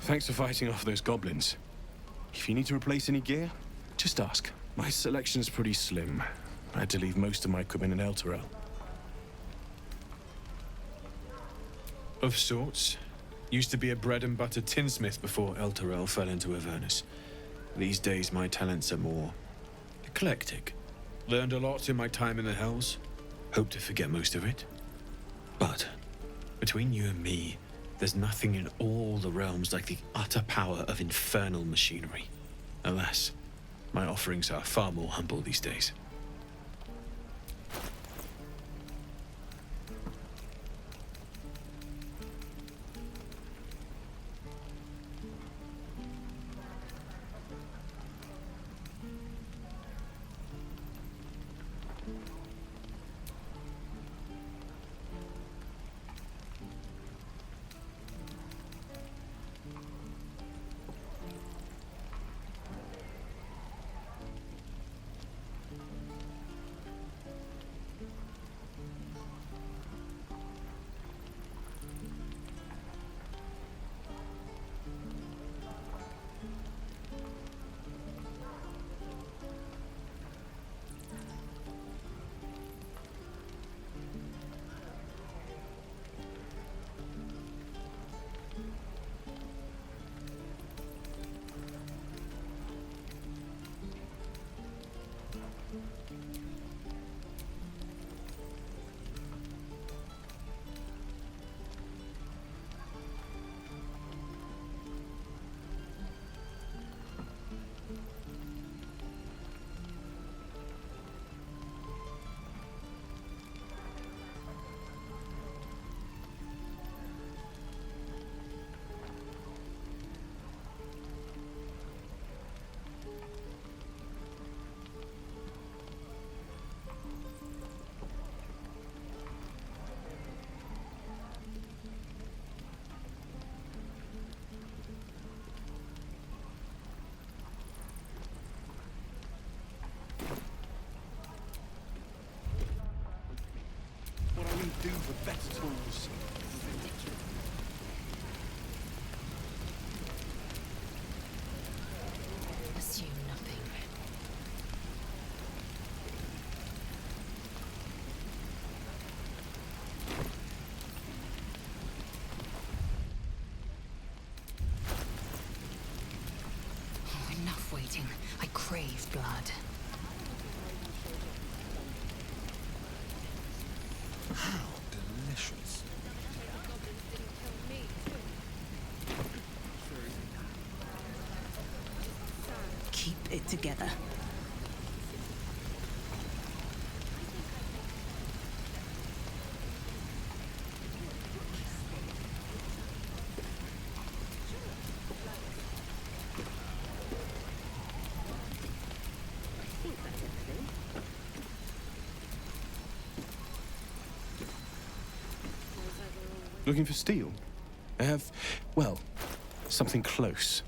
Thanks for fighting off those goblins. If you need to replace any gear, just ask. My selection's pretty slim. I had to leave most of my equipment in Elturel. Of sorts. Used to be a bread and butter tinsmith before Elturel fell into Avernus. These days my talents are more eclectic. Learned a lot in my time in the Hells. Hope to forget most of it. But between you and me, there's nothing in all the realms like the utter power of infernal machinery. Alas, my offerings are far more humble these days. What I need to do for better tools. Assume nothing. Oh, enough waiting. I crave blood. How delicious. Keep it together. Looking for steel? I have, well, something close.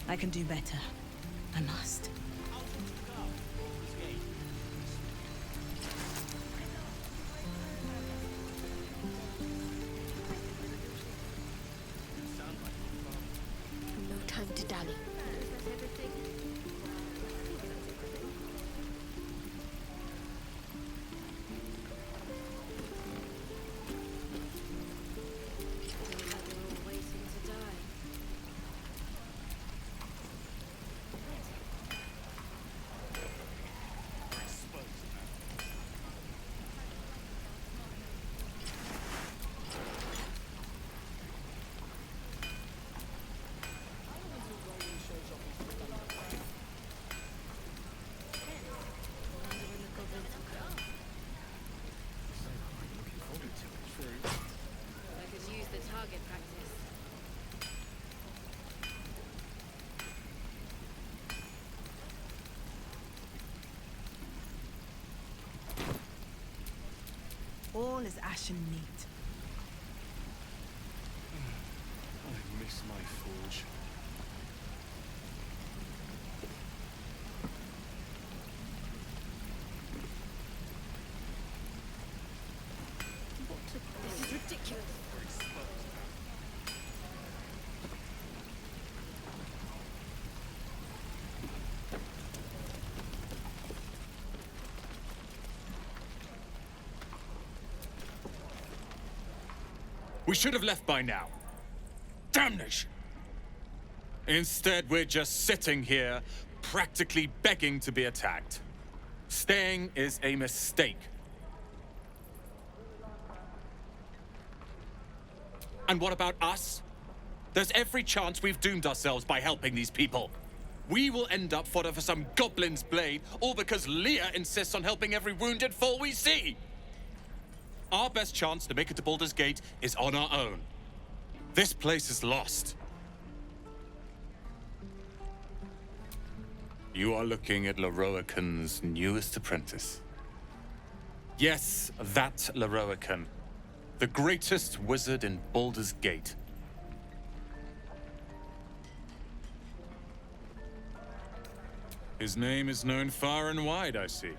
I can do better. I must. No time to dally. All is ashen neat. I miss my forge. This is ridiculous. We should have left by now. Damnation! Instead, we're just sitting here, practically begging to be attacked. Staying is a mistake. And what about us? There's every chance we've doomed ourselves by helping these people. We will end up fodder for some goblin's blade, all because Leah insists on helping every wounded foe we see. Our best chance to make it to Baldur's Gate is on our own. This place is lost. You are looking at Leroican's newest apprentice. Yes, that Leroican. The greatest wizard in Baldur's Gate. His name is known far and wide, I see.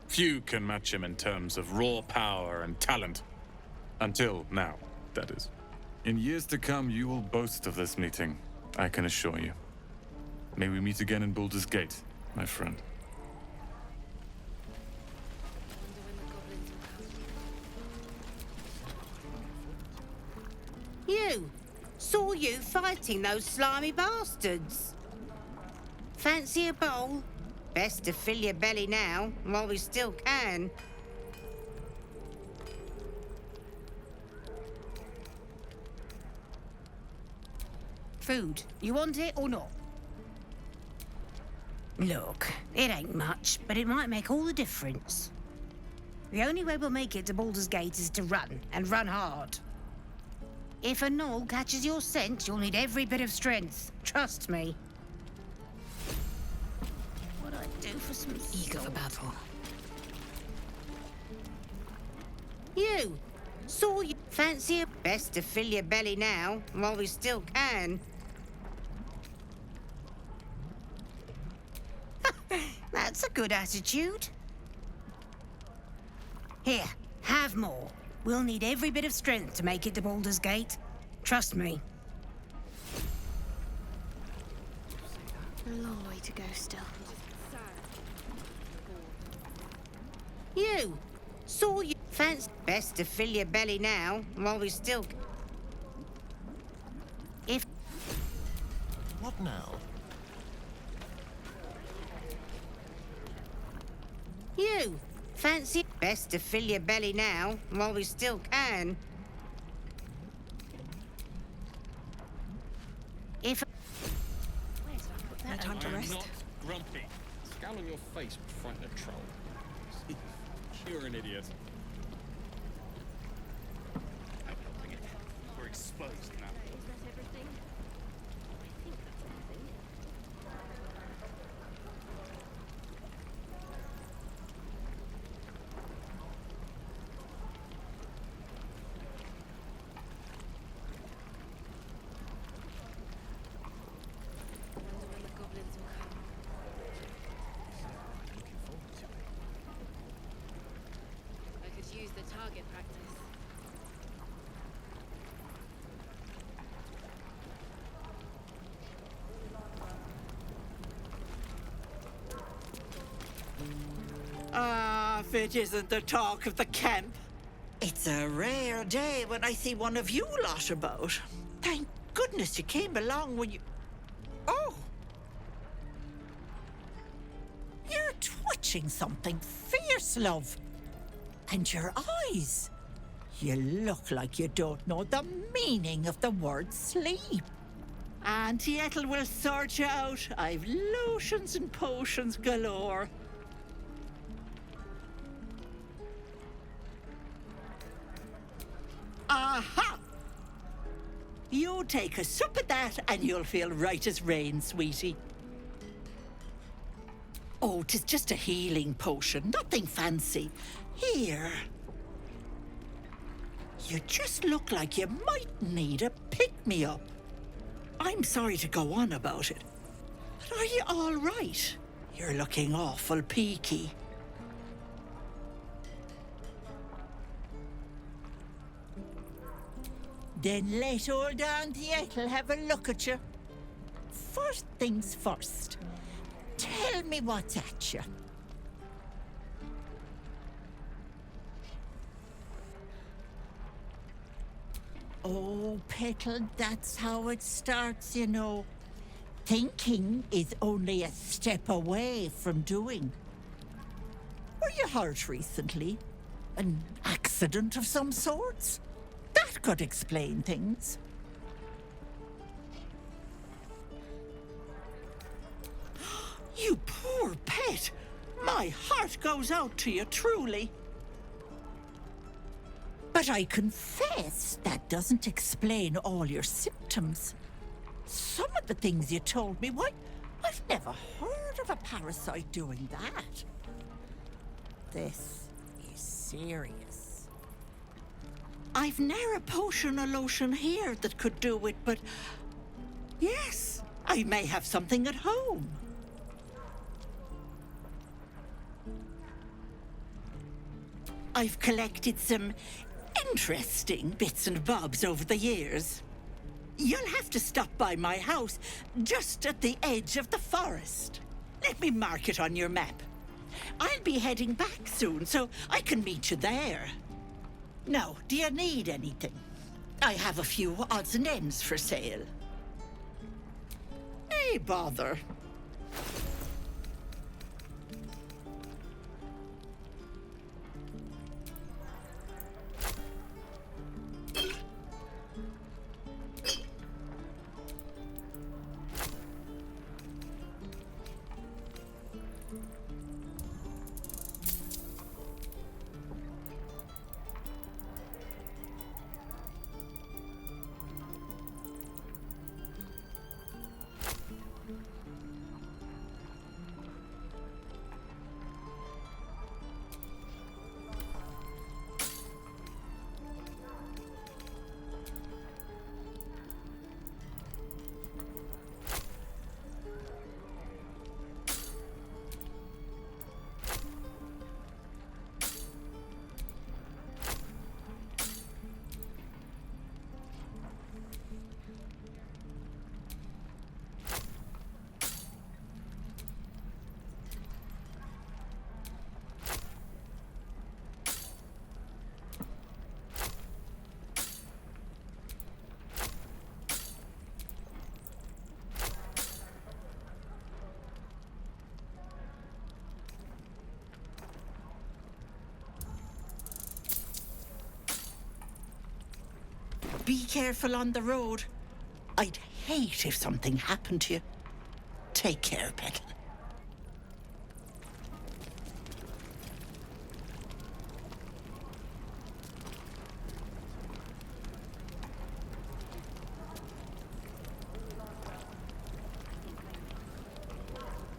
Few can match him in terms of raw power and talent. Until now, that is. In years to come, you will boast of this meeting, I can assure you. May we meet again in Baldur's Gate, my friend. You! Saw you fighting those slimy bastards. Fancy a bowl? Best to fill your belly now, while we still can. Food. You want it or not? Look, it ain't much, but it might make all the difference. The only way we'll make it to Baldur's Gate is to run, and run hard. If a gnoll catches your scent, you'll need every bit of strength. Trust me. What I'd do for some Eager for battle. You! Saw you fancy a best to fill your belly now, while we still can. That's a good attitude. Here, have more. We'll need every bit of strength to make it to Baldur's Gate. Trust me. A long way to go still. You! Saw you fancy best to fill your belly now, while we still... If... What now? You! Fancy best to fill your belly now, while we still can. If... No time to rest. Not grumpy. Scowl on your face would frighten a troll. You're an idiot. We're exposed now. for target practice. If it isn't the talk of the camp. It's a rare day when I see one of you lot about. Thank goodness you came along when you... Oh! You're twitching something fierce, love. And your eyes. You look like you don't know the meaning of the word sleep. Auntie Ethel will sort you out. I've lotions and potions galore. Aha! You take a sup of that and you'll feel right as rain, sweetie. Oh, 'tis just a healing potion, nothing fancy. Here. You just look like you might need a pick-me-up. I'm sorry to go on about it, but are you all right? You're looking awful peaky. Then let old Auntie Ethel have a look at you. First things first. Tell me what's at you. Oh, Petal, that's how it starts, you know. Thinking is only a step away from doing. Were you hurt recently? An accident of some sorts? That could explain things. You poor pet! My heart goes out to you, truly. But I confess that doesn't explain all your symptoms. Some of the things you told me, why, I've never heard of a parasite doing that. This is serious. I've ne'er a potion or lotion here that could do it, but yes, I may have something at home. I've collected some interesting bits and bobs over the years. You'll have to stop by my house, just at the edge of the forest. Let me mark it on your map. I'll be heading back soon, so I can meet you there. Now, do you need anything? I have a few odds and ends for sale. Hey, bother. Be careful on the road. I'd hate if something happened to you. Take care, Petal.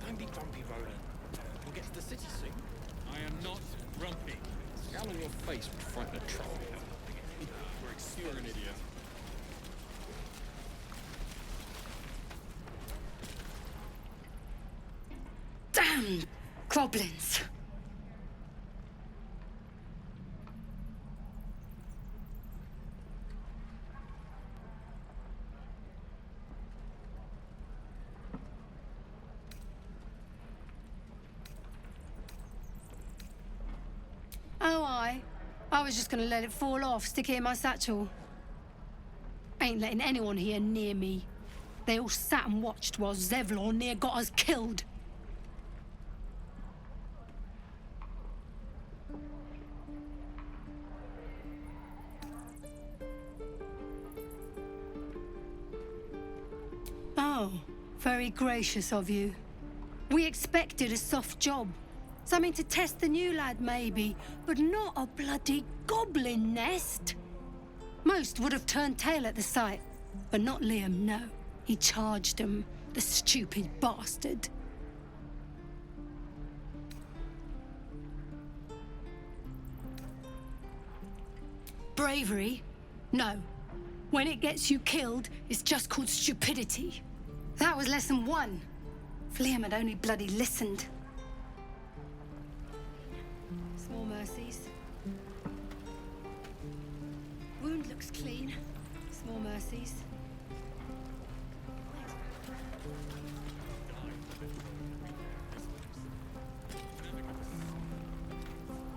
Don't be grumpy, Roland. We'll get to the city soon. I am not grumpy. Scowl on your face would frighten a troll. You're an idiot. Damn goblins! I was just gonna let it fall off, stick it in my satchel. Ain't letting anyone here near me. They all sat and watched while Zevlor near got us killed. Oh, very gracious of you. We expected a soft job. Something to test the new lad, maybe, but not a bloody goblin nest. Most would have turned tail at the sight, but not Liam, no. He charged him, the stupid bastard. Bravery? No. When it gets you killed, it's just called stupidity. That was lesson 1. If Liam had only bloody listened. Small mercies. Wound looks clean. Small mercies.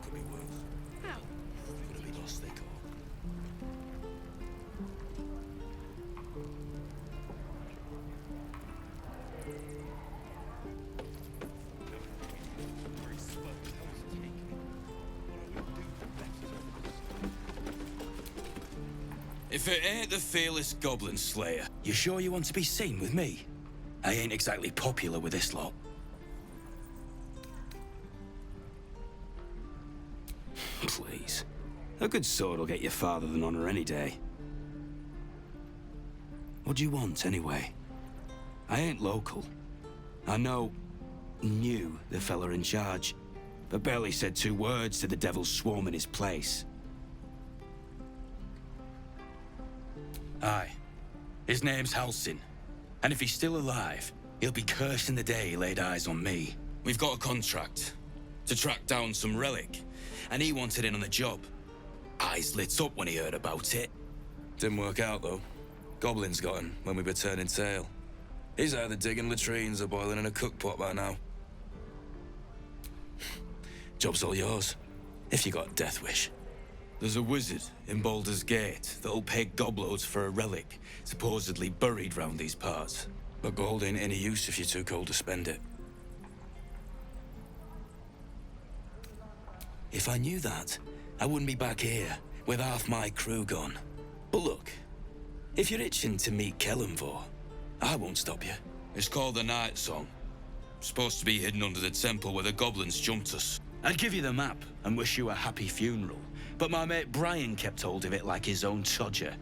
Could be worse. How? Could have been lost, they call. If it ain't the fearless Goblin Slayer, you sure you want to be seen with me? I ain't exactly popular with this lot. Please. A good sword will get you farther than honor any day. What do you want, anyway? I ain't local. I knew the fella in charge, but barely said 2 words to the devil's swarm in his place. Aye. His name's Halsin. And if he's still alive, he'll be cursing the day he laid eyes on me. We've got a contract to track down some relic, and he wanted in on the job. Eyes lit up when he heard about it. Didn't work out, though. Goblins got him when we were turning tail. He's either digging latrines or boiling in a cookpot by now. Job's all yours, if you got a death wish. There's a wizard in Baldur's Gate that'll pay gobloads for a relic, supposedly buried round these parts. But gold ain't any use if you're too cold to spend it. If I knew that, I wouldn't be back here, with half my crew gone. But look, if you're itching to meet Kellenvor, I won't stop you. It's called the Night Song. Supposed to be hidden under the temple where the goblins jumped us. I'd give you the map and wish you a happy funeral, but my mate Brian kept hold of it like his own todger.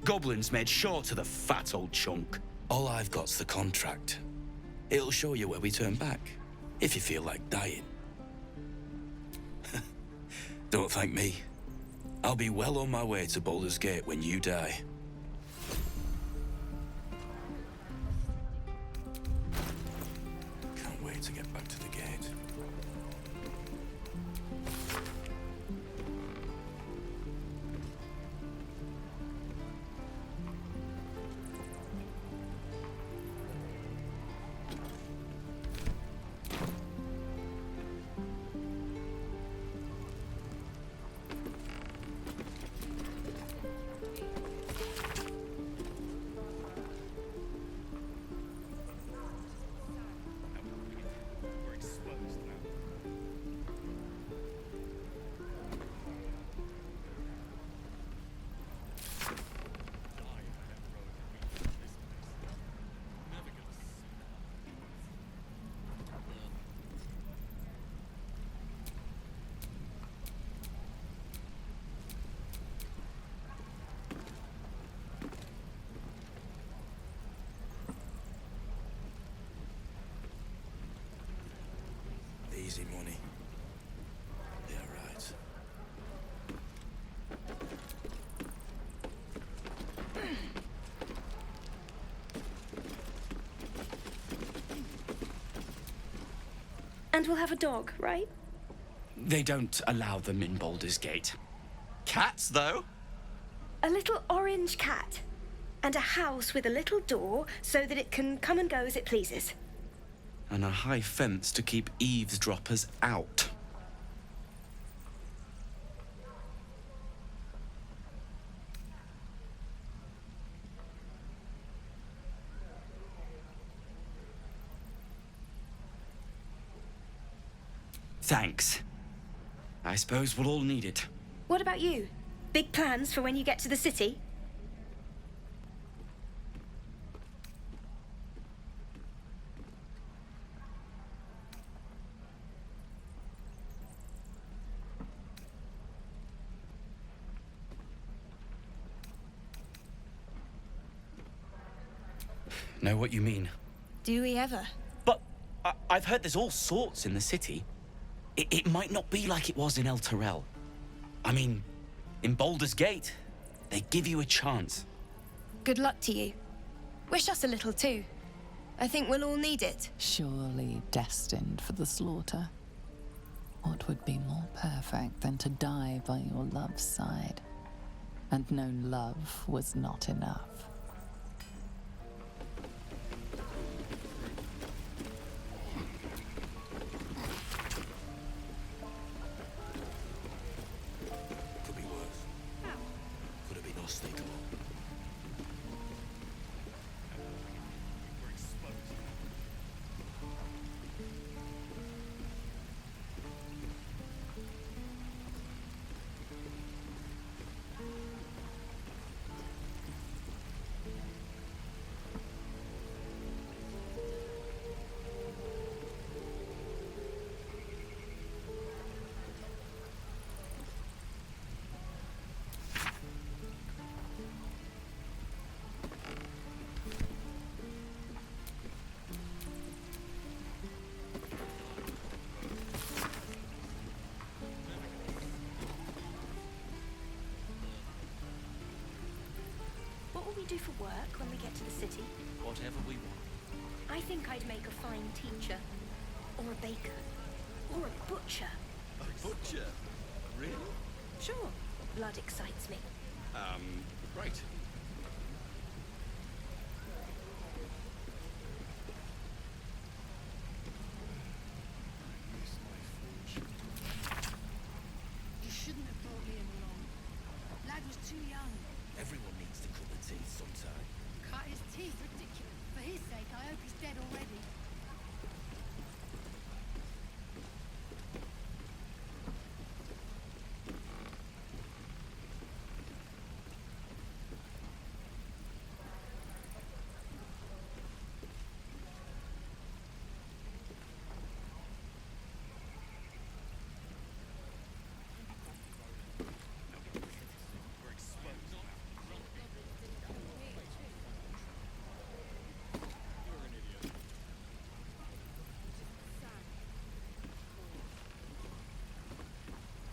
Goblins made sure to the fat old chunk. All I've got's the contract. It'll show you where we turn back, if you feel like dying. Don't thank me. I'll be well on my way to Baldur's Gate when you die. Can't wait to get back to the gate. Easy money. Yeah, right. And we'll have a dog, right? They don't allow them in Baldur's Gate. Cats, though? A little orange cat. And a house with a little door so that it can come and go as it pleases. And a high fence to keep eavesdroppers out. Thanks. I suppose we'll all need it. What about you? Big plans for when you get to the city? Know what you mean? Do we ever? But I've heard there's all sorts in the city. It might not be like it was in El Terrell. I mean, in Baldur's Gate, they give you a chance. Good luck to you. Wish us a little too. I think we'll all need it. Surely destined for the slaughter. What would be more perfect than to die by your love's side? And known love was not enough. Could be worse. Could have been us, they come on. What will we do for work when we get to the city? Whatever we want. I think I'd make a fine teacher. Or a baker. Or a butcher. A butcher? Really? Sure. Blood excites me. Right. You shouldn't have brought Liam along. Lad was too young. Everyone needs to cut their teeth sometime. Cut his teeth, ridiculous. For his sake, I hope he's dead already.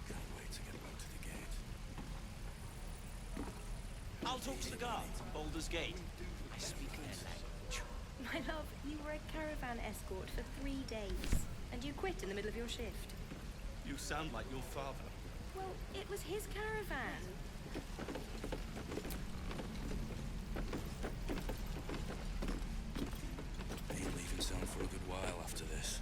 Can't wait to get back to the gate. I'll talk to the guards at Baldur's Gate. I speak their language. My love, you were a caravan escort for 3 days. And you quit in the middle of your shift. You sound like your father. Well, it was his caravan. Ain't leaving town for a good while after this.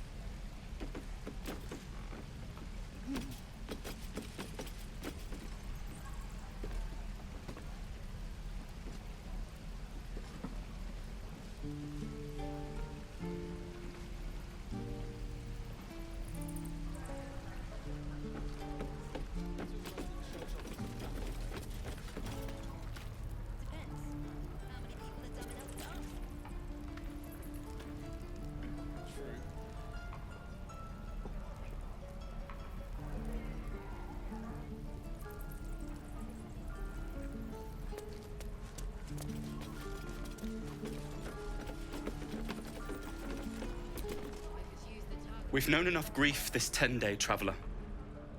We've known enough grief this 10-day traveler.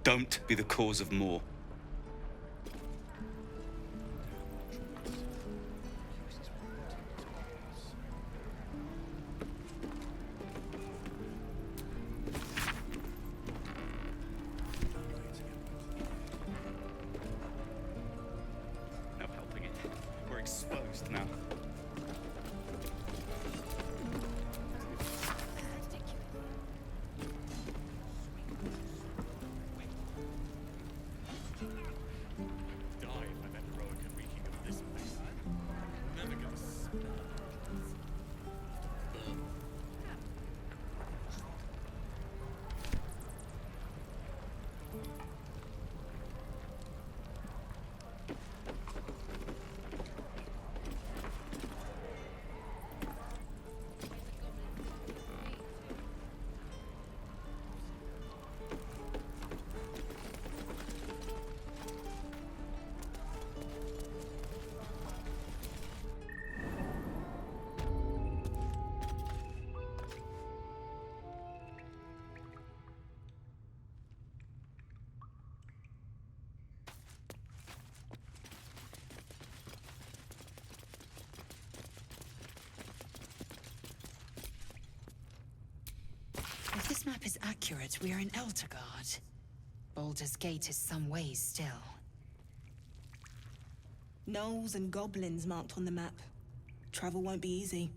Don't be the cause of more. No helping it. We're exposed now. this map is accurate, we are in Eltergard. Baldur's Gate is some ways still. Gnolls and goblins marked on the map. Travel won't be easy.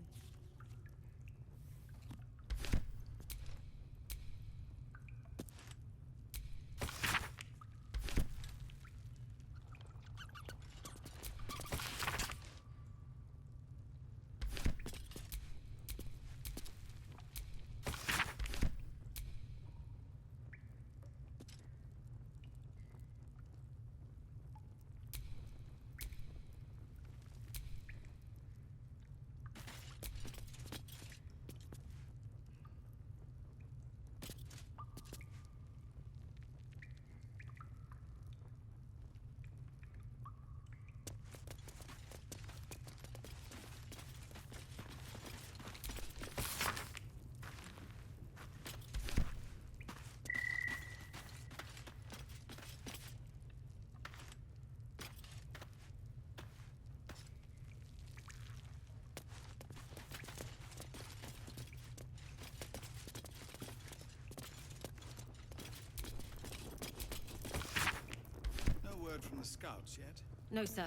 From the scouts yet? No, sir.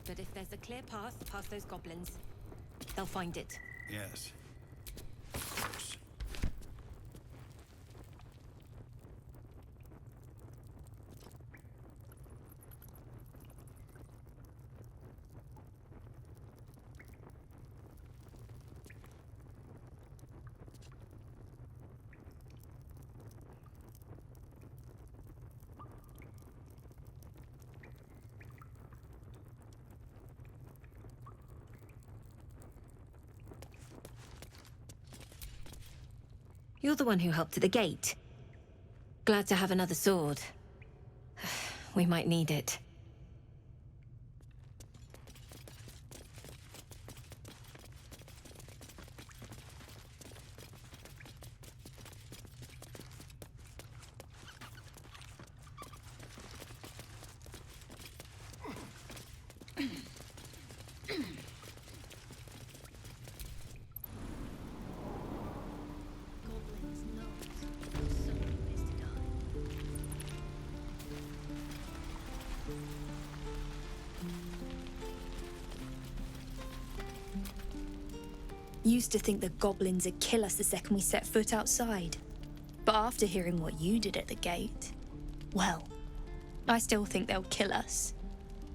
But if there's a clear path past those goblins, they'll find it. Yes. Of course. You're the one who helped at the gate. Glad to have another sword. We might need it. Used to think the goblins would kill us the second we set foot outside. But after hearing what you did at the gate, well, I still think they'll kill us.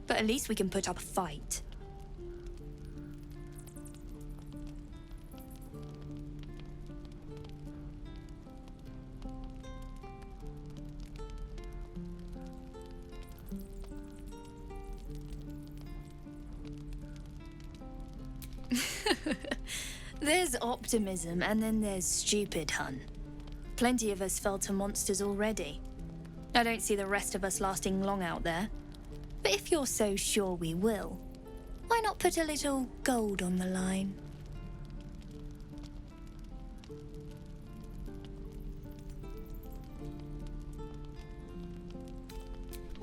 But at least we can put up a fight. There's optimism, and then there's stupid, hun. Plenty of us fell to monsters already. I don't see the rest of us lasting long out there. But if you're so sure we will, why not put a little gold on the line?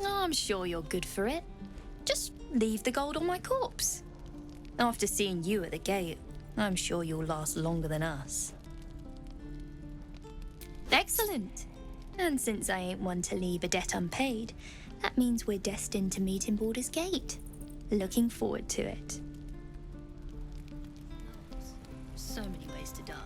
I'm sure you're good for it. Just leave the gold on my corpse. After seeing you at the gate, I'm sure you'll last longer than us. Excellent. And since I ain't one to leave a debt unpaid, that means we're destined to meet in Baldur's Gate. Looking forward to it. So many ways to die.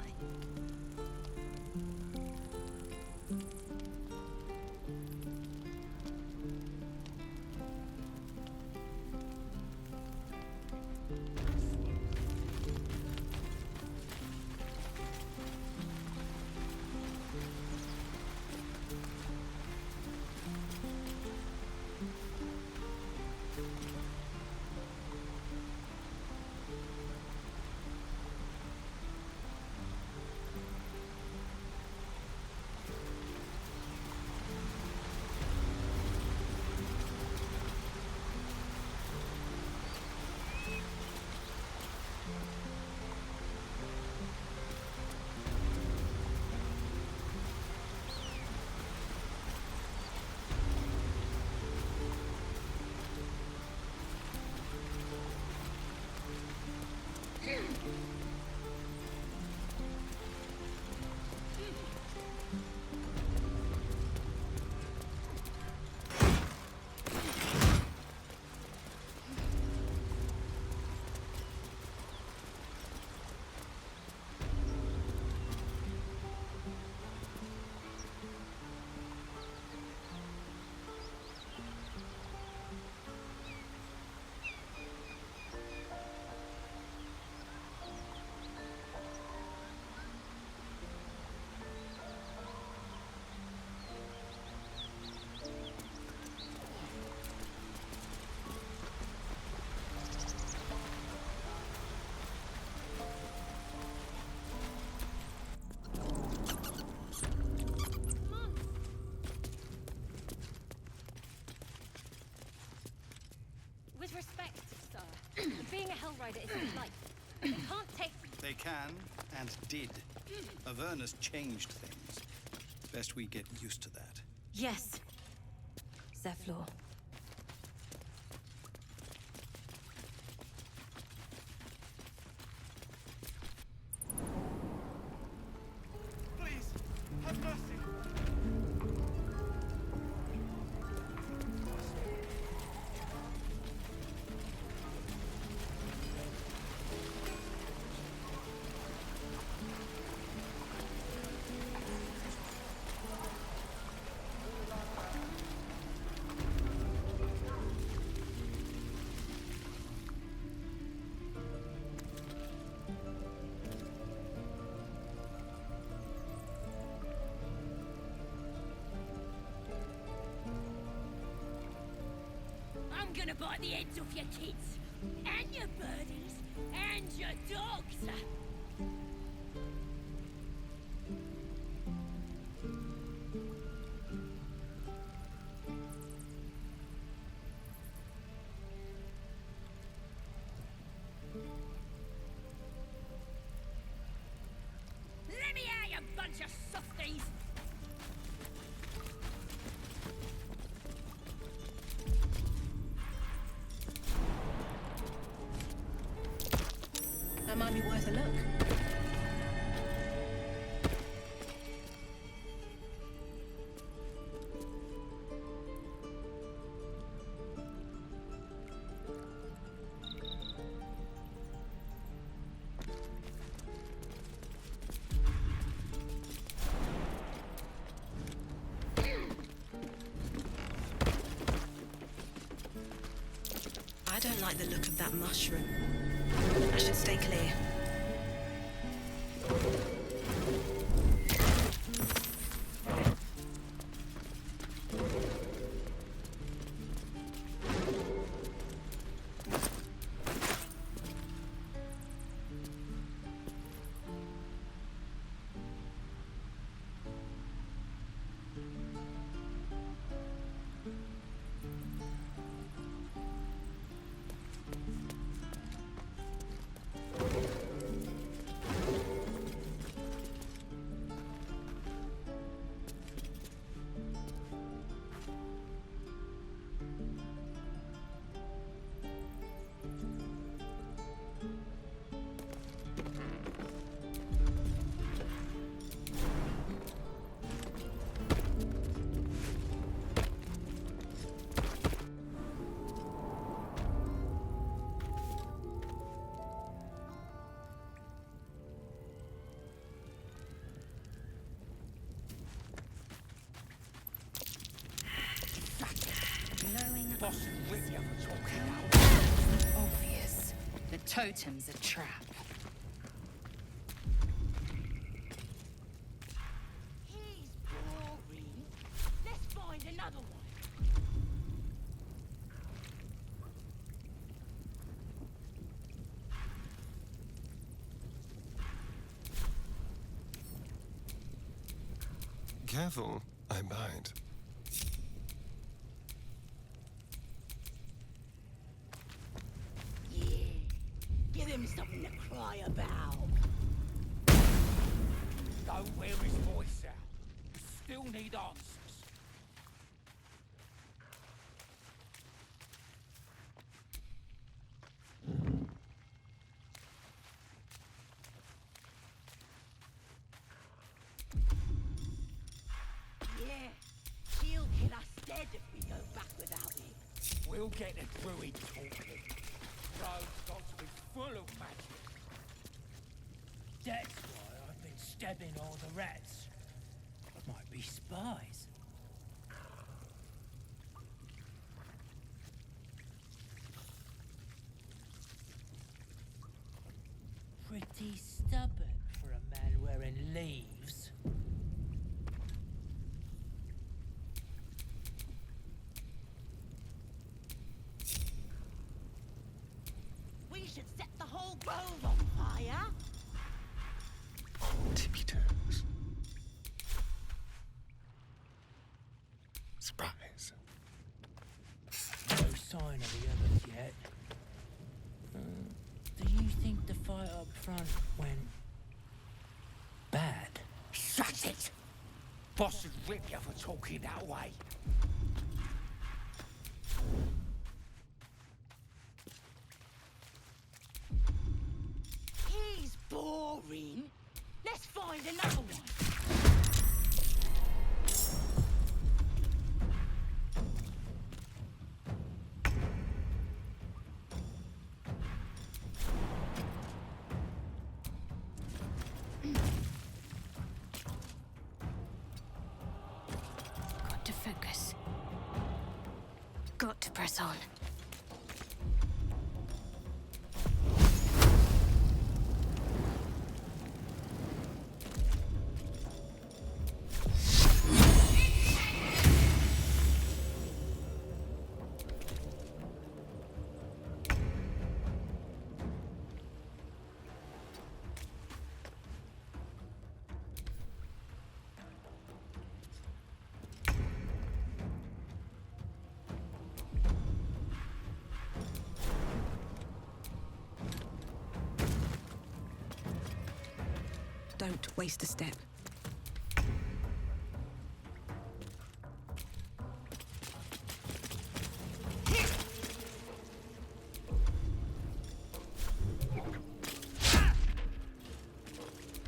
ride it if you'd like. They can't take... They can, and did. Avernus changed things. Best we get used to that. Yes. Zephlor. Please, have mercy. I'm gonna bite the heads off your kids, and your birdies, and your dogs. Let me out, you bunch of softies! That might be worth a look. I don't like the look of that mushroom. I should stay clear. Boss, with you for talking about. Obvious. The totem's a trap. He's boring. Let's find another one. Careful, I bite. Give him something to cry about. Don't wear his voice out. We still need answers. Yeah, he'll kill us dead if we go back without him. We'll get the druid talking. Road's got to be full of magic. That's why I've been stabbing all the rats. Might be spies. Pretty stubborn for a man wearing leaves. We should set the whole grove on fire. Tippy toes. Surprise. No sign of the others yet. right up front went bad. Shut it! Boss would rip you for talking that way. He's boring. Let's find another one. Got to focus. Got to press on. Don't waste a step.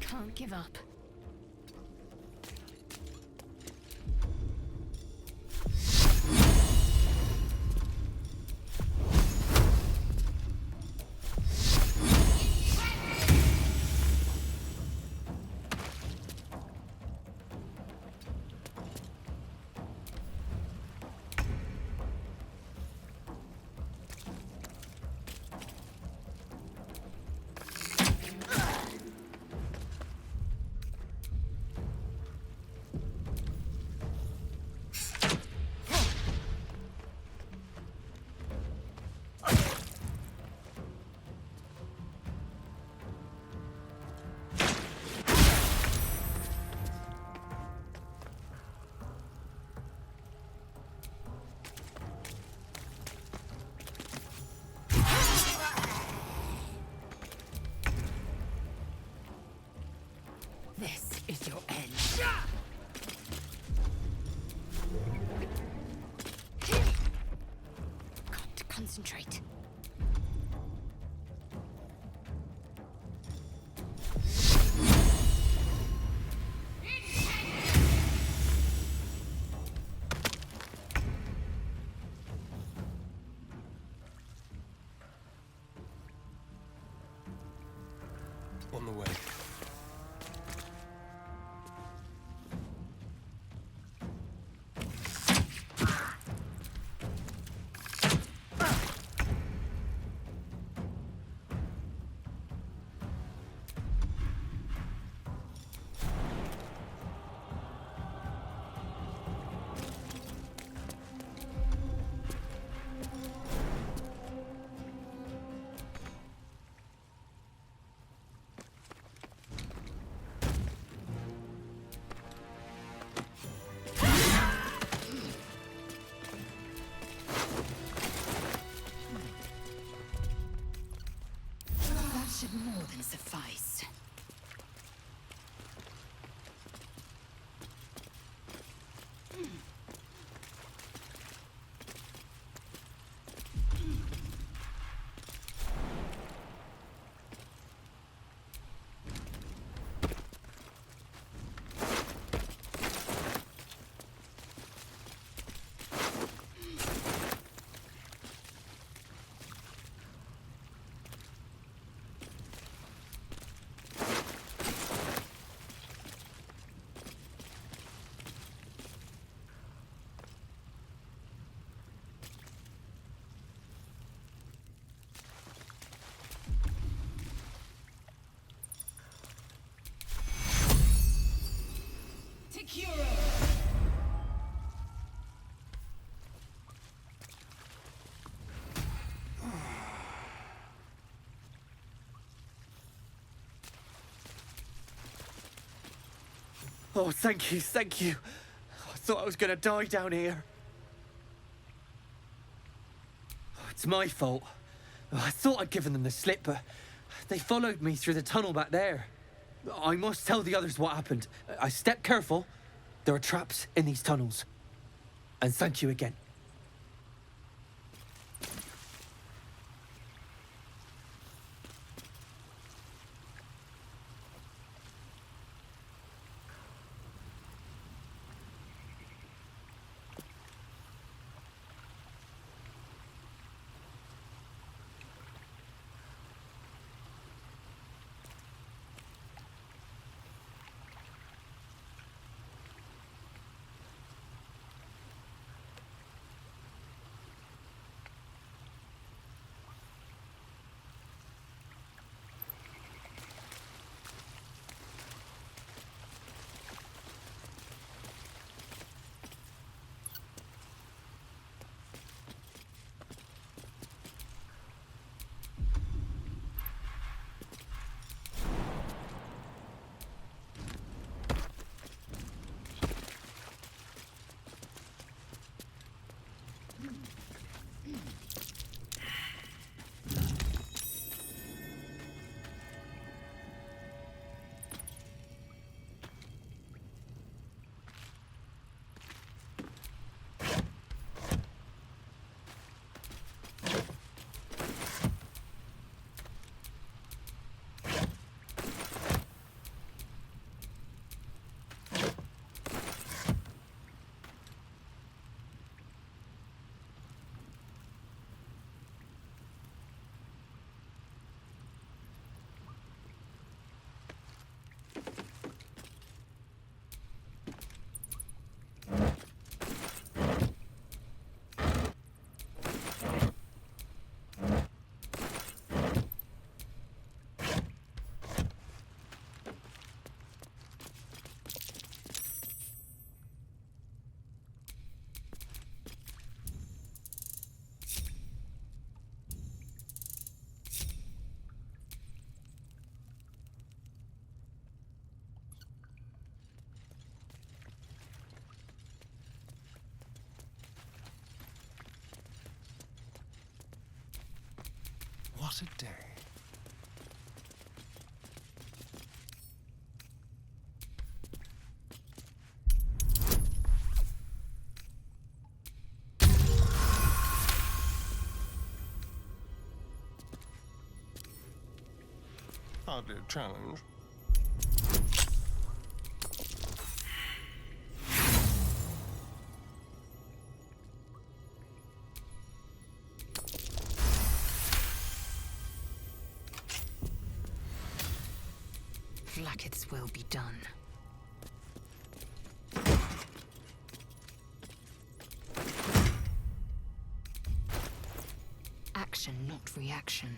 Can't give up. This is your end. Got to concentrate. On the way. That should more than suffice. Oh, thank you, thank you. I thought I was gonna die down here. Oh, it's my fault. Oh, I thought I'd given them the slip, but They followed me through the tunnel back there. I must tell the others what happened. I stepped careful. There are traps in these tunnels. And thank you again. What a day. Hardly a challenge. Blacket's will be done. Action, not reaction.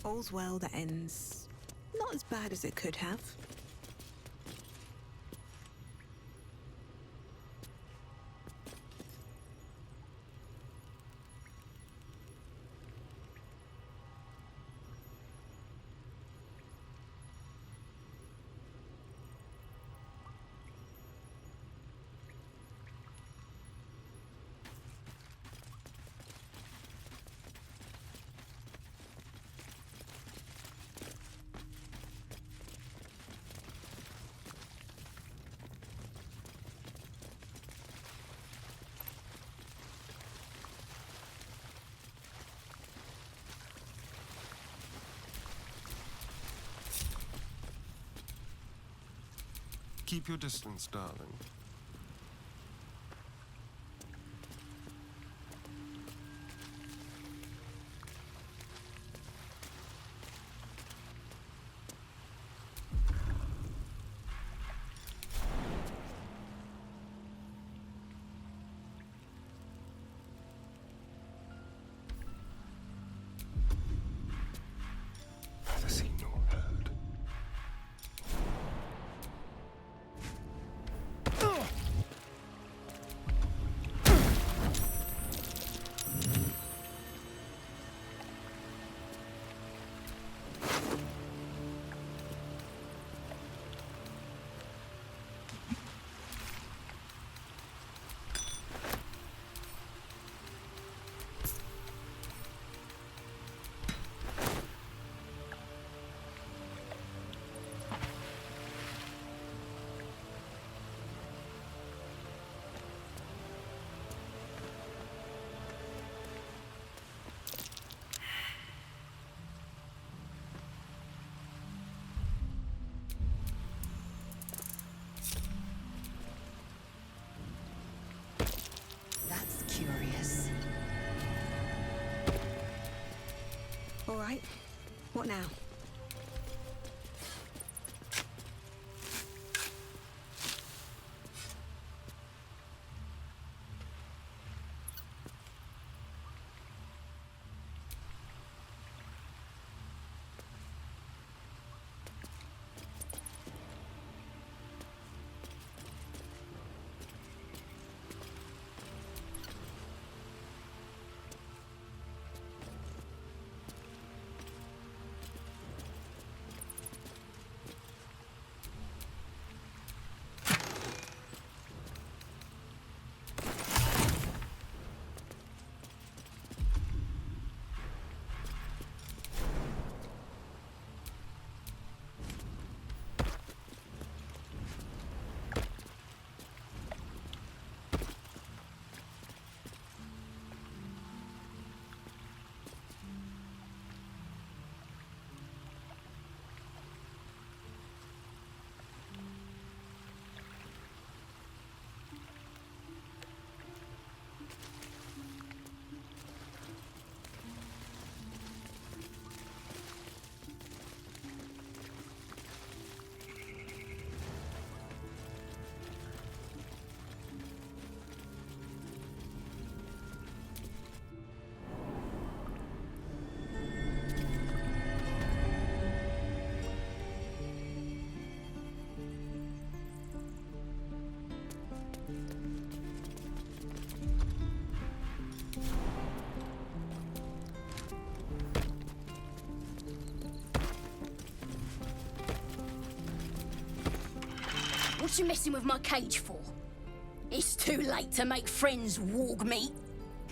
All's well that ends not as bad as it could have. Keep your distance, darling. Neither seen nor heard. All right. What now? What you messing with my cage for? It's too late to make friends, warg meat.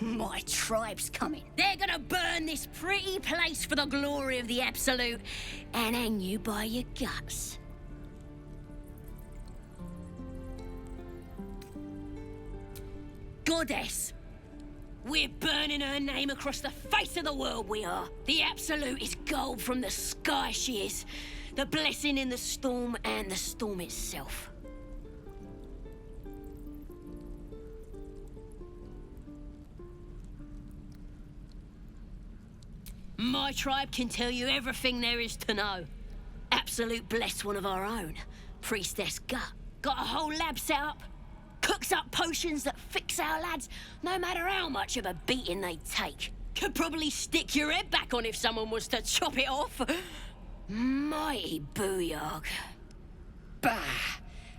My tribe's coming. They're gonna burn this pretty place for the glory of the Absolute and hang you by your guts. Goddess! We're burning her name across the face of the world, we are. The Absolute is gold from the sky, she is. The blessing in the storm and the storm itself. My tribe can tell you everything there is to know. Absolute blessed one of our own. Priestess Gut. Got a whole lab set up. Cooks up potions that fix our lads, no matter how much of a beating they take. Could probably stick your head back on if someone was to chop it off. Mighty booyog. Bah!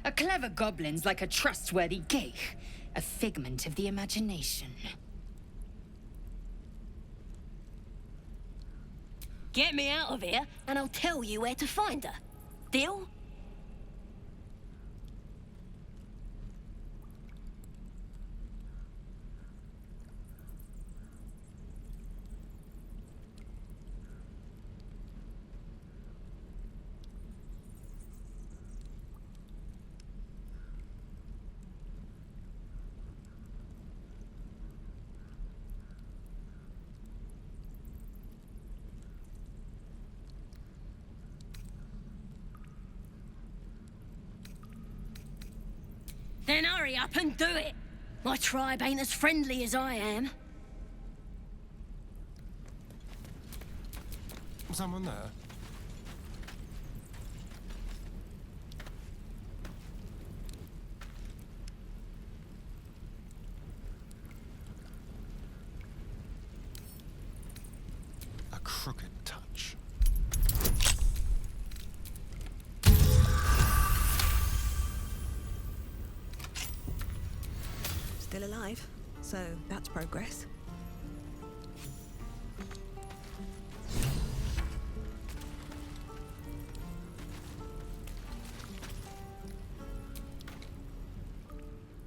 A clever goblin's like a trustworthy gig. A figment of the imagination. Get me out of here, and I'll tell you where to find her. Deal? Then hurry up and do it. My tribe ain't as friendly as I am. Someone there? A crooked touch. Still alive, so that's progress.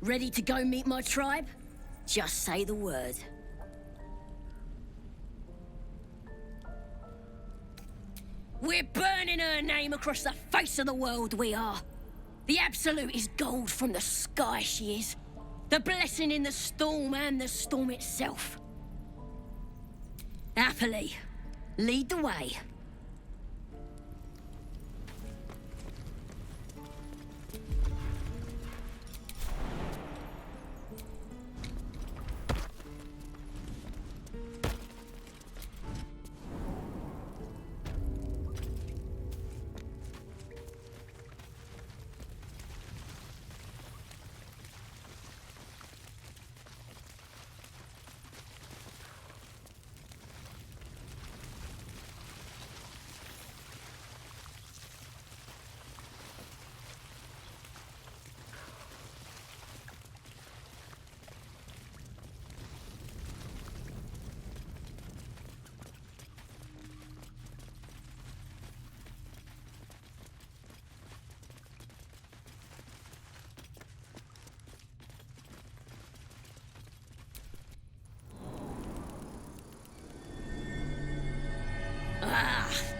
Ready to go meet my tribe? Just say the word. We're burning her name across the face of the world, we are. The Absolute is gold from the sky, she is. The blessing in the storm and the storm itself. Happily, lead the way.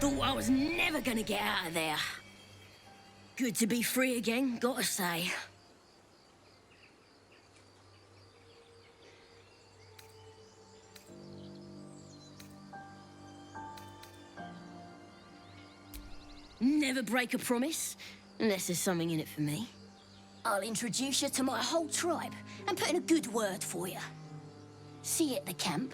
Thought I was never gonna get out of there. Good to be free again, gotta say. Never break a promise, unless there's something in it for me. I'll introduce you to my whole tribe and put in a good word for you. See you at the camp.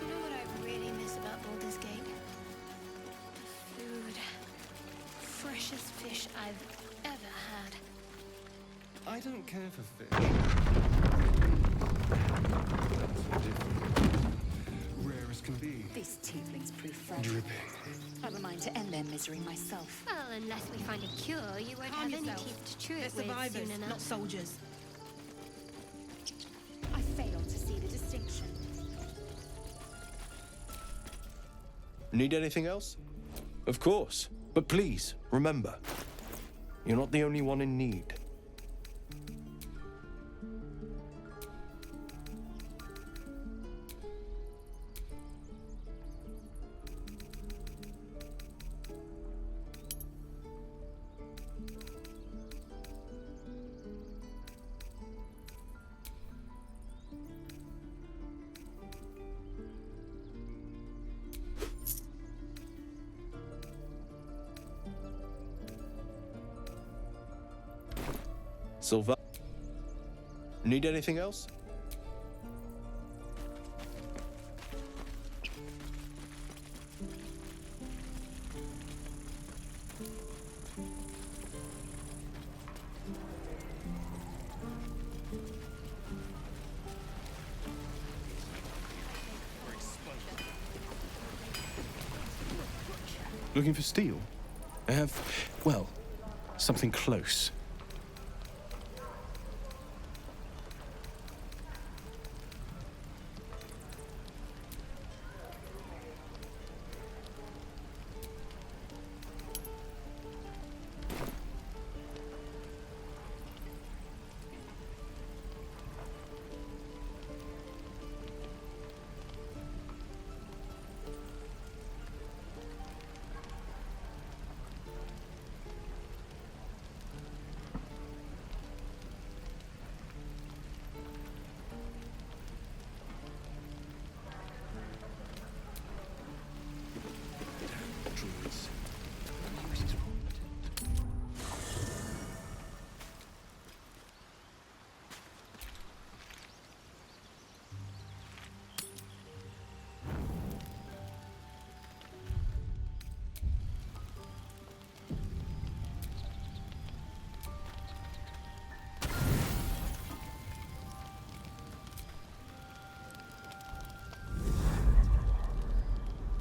You know what I really miss about Baldur's Gate? Food. Freshest fish I've ever had. I don't care for fish. That's different. Rare as can be. These tieflings prove fragile. Dripping. I've a mind to end their misery myself. Well, unless we find a cure, you won't Calm have any yourself. teeth to chew They're it with survivors, soon enough. not soldiers. I fail to see the distinction. Need anything else? Of course. But please, remember, you're not the only one in need. Silva? Need anything else? Looking for steel? I have, well, something close.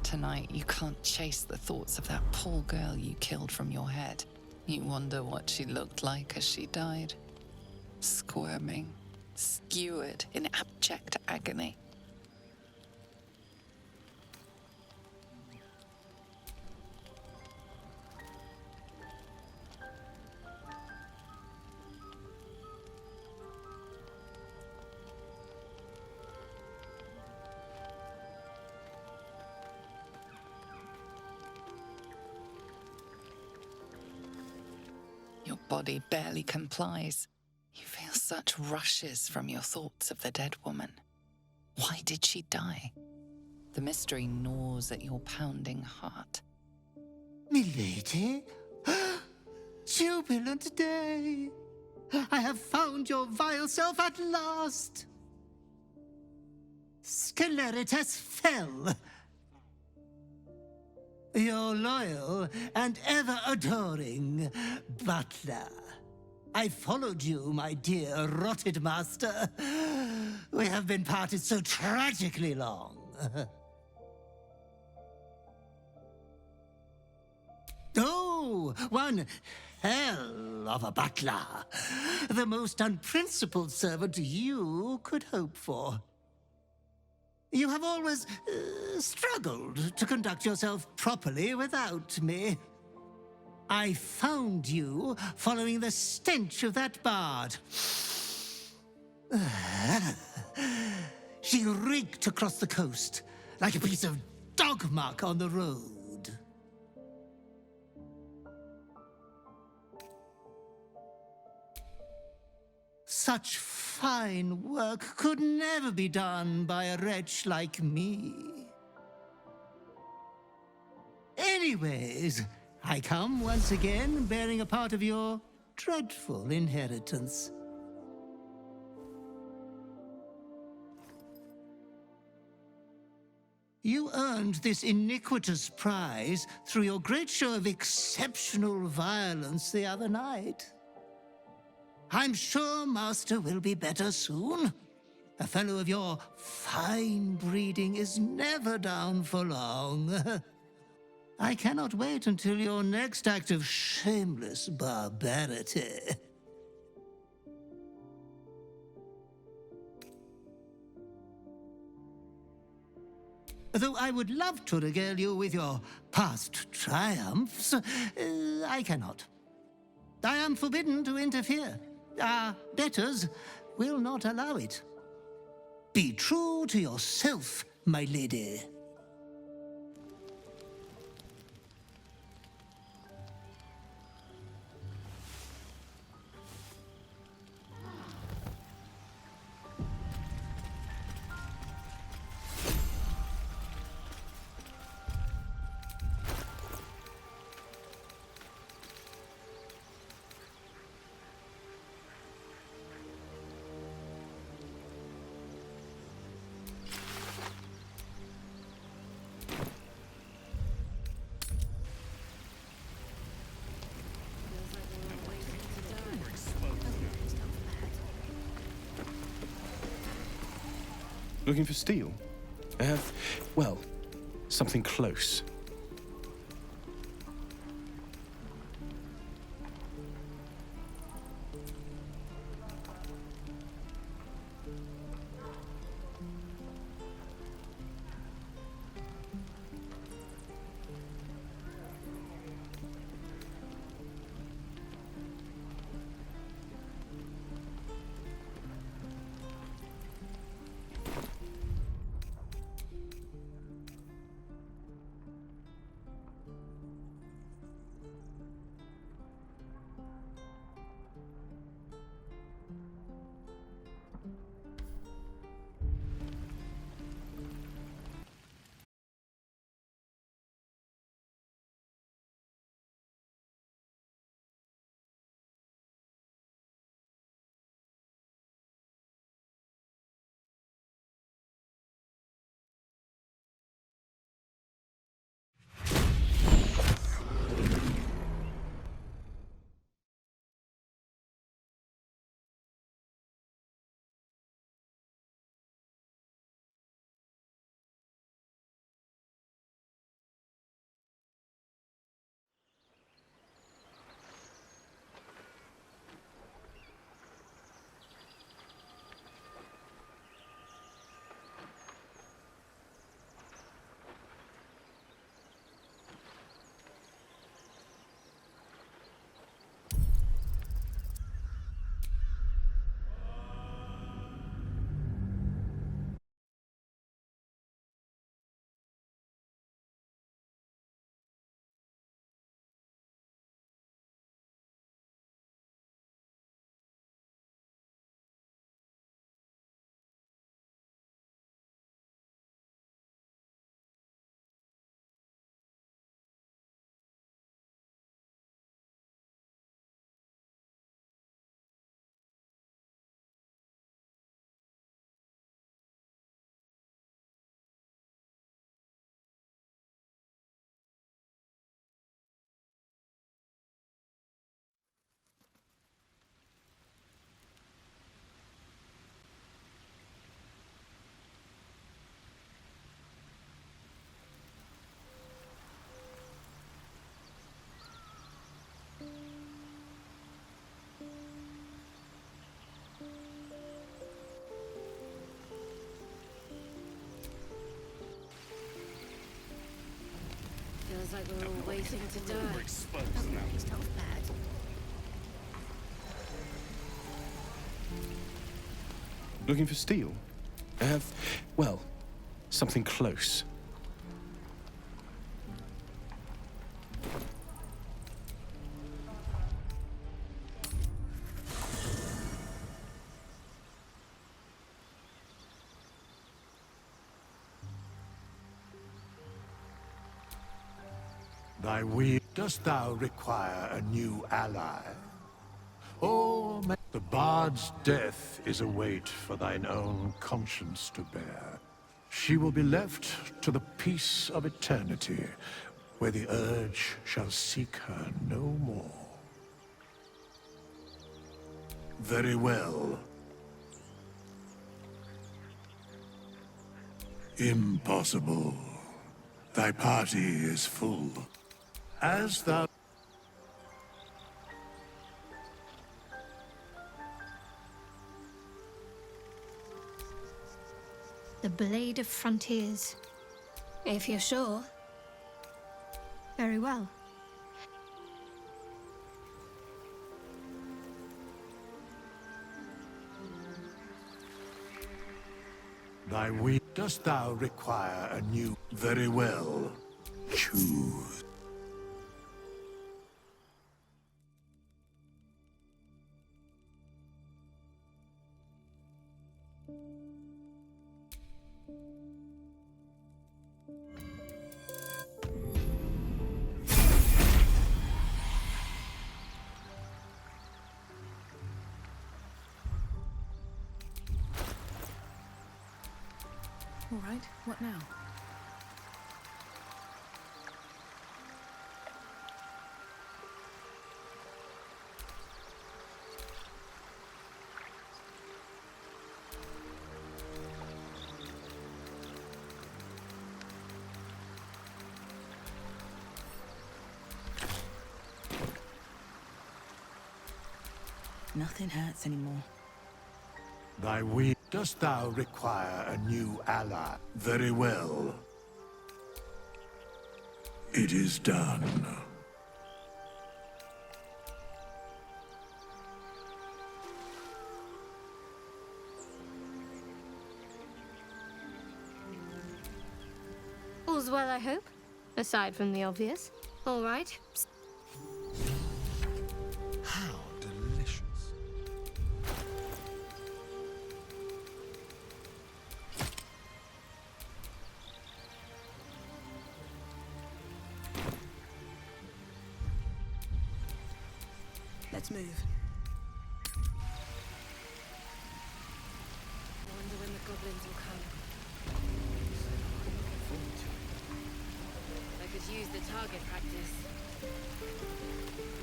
Tonight, you can't chase the thoughts of that poor girl you killed from your head. You wonder what she looked like as she died. Squirming, skewered in abject agony. Your body barely complies. You feel such rushes from your thoughts of the dead woman. Why did she die? The mystery gnaws at your pounding heart. Milady? Jubilant day! I have found your vile self at last! Sceleritas fell. Your loyal and ever-adoring butler. I followed you, my dear rotted master. We have been parted so tragically long. Oh, one hell of a butler. The most unprincipled servant you could hope for. You have always struggled to conduct yourself properly without me. I found you following the stench of that bard. She reeked across the coast like a piece of dog muck on the road. Such fine work could never be done by a wretch like me. Anyways, I come once again bearing a part of your dreadful inheritance. You earned this iniquitous prize through your great show of exceptional violence the other night. I'm sure Master will be better soon. A fellow of your fine breeding is never down for long. I cannot wait until your next act of shameless barbarity. Though I would love to regale you with your past triumphs, I cannot. I am forbidden to interfere. Our betters will not allow it. Be true to yourself, my lady. Looking for steel? I have, well, something close. like we're all waiting to die. We're exposed now. It's not bad. Looking for steel? Well, something close. Thy will. Dost thou require a new ally? Or the bard's death is a weight for thine own conscience to bear. She will be left to the peace of eternity, where the urge shall seek her no more. Very well. Impossible. Thy party is full. As thou... The Blade of Frontiers. If you're sure. Very well. Thy will. Dost thou require a new... Very well. Choose. All right, what now? Nothing hurts anymore. Thy will. Dost thou require a new ally? Very well. It is done. All's well, I hope. Aside from the obvious. All right. How delicious. Let's move. I wonder when the goblins will come. I could use the target practice.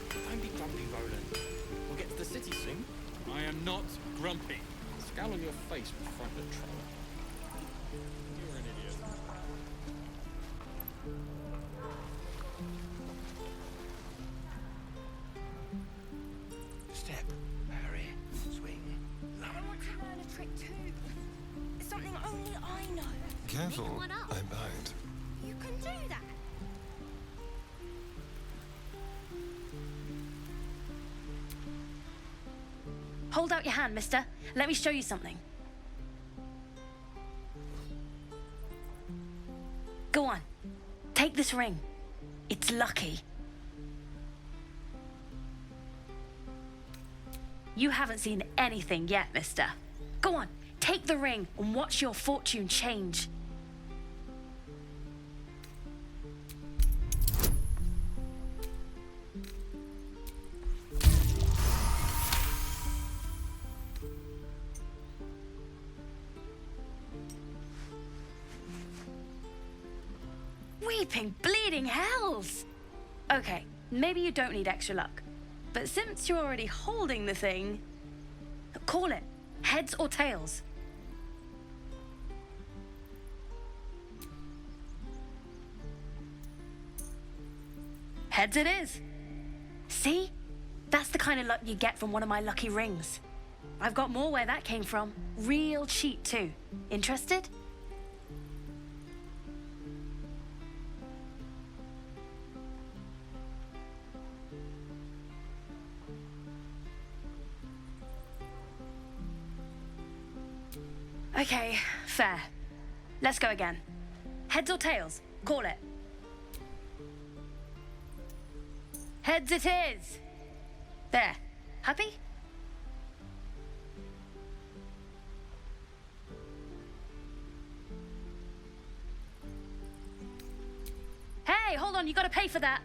Don't be grumpy, Roland. We'll get to the city soon. I am not grumpy. Scowl on your face will frighten a troll. You're an idiot. Step, parry, swing, I want to learn a trick too. It's something only I know. Careful, Make one up. I'm bound. You can do that. Hold out your hand, mister. Let me show you something. Go on. Take this ring. It's lucky. You haven't seen anything yet, mister. Go on. Take the ring and watch your fortune change. Weeping, bleeding hells! Okay, maybe you don't need extra luck. But since you're already holding the thing, call it. Heads or tails. Heads it is. See? That's the kind of luck you get from one of my lucky rings. I've got more where that came from. Real cheap too. Interested? Okay, fair. Let's go again. Heads or tails? Call it. Heads it is! There. Happy? Hey, hold on, you gotta pay for that.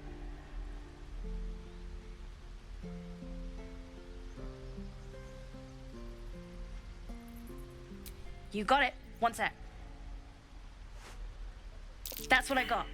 You got it. One sec. That's what I got.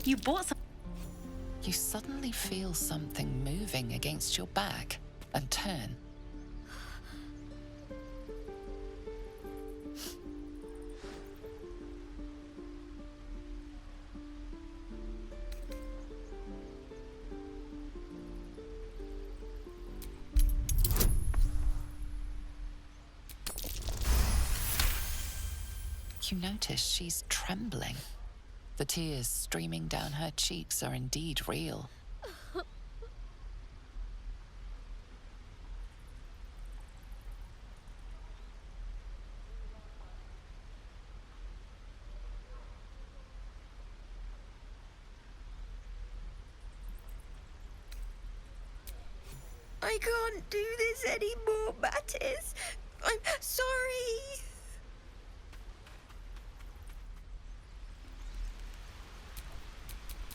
You bought some. You suddenly feel something moving against your back and turn. You notice she's trembling. The tears streaming down her cheeks are indeed real. I can't do this anymore, Mattis. I'm sorry.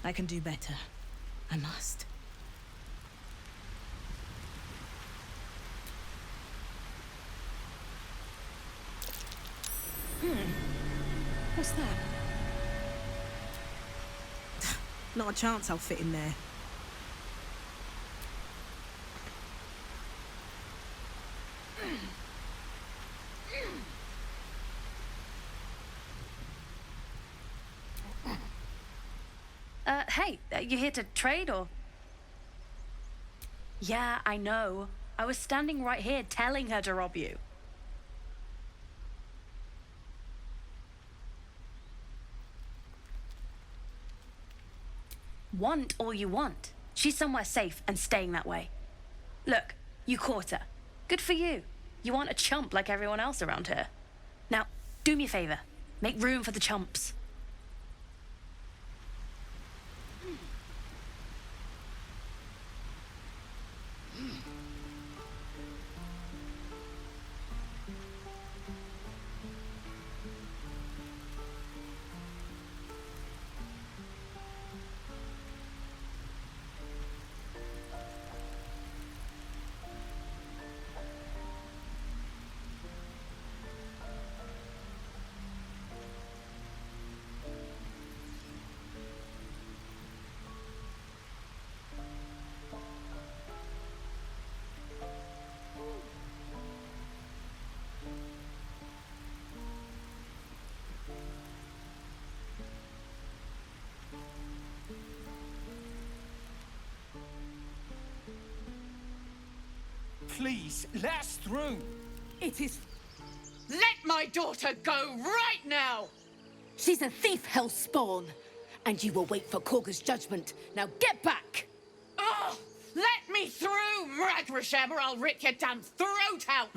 I can do better. I must. What's that? Not a chance I'll fit in there. Hey, you here to trade or? Yeah, I know. I was standing right here telling her to rob you. Want all you want. She's somewhere safe and staying that way. Look, you caught her. Good for you. You aren't a chump like everyone else around here. Now, do me a favor. Make room for the chumps. Please, let us through. It is... Let my daughter go right now! She's a thief, hellspawn. And you will wait for Korga's judgment. Now get back! Oh, let me through, Ragrasham, or I'll rip your damn throat out!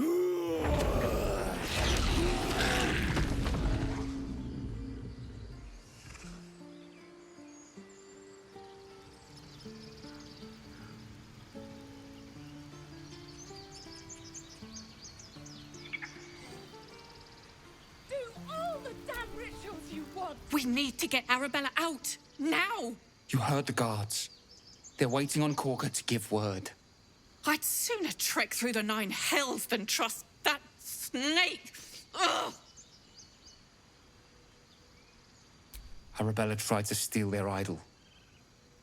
We need to get Arabella out! Now! You heard the guards. They're waiting on Corker to give word. I'd sooner trek through the 9 hells than trust that snake. Ugh! Arabella tried to steal their idol.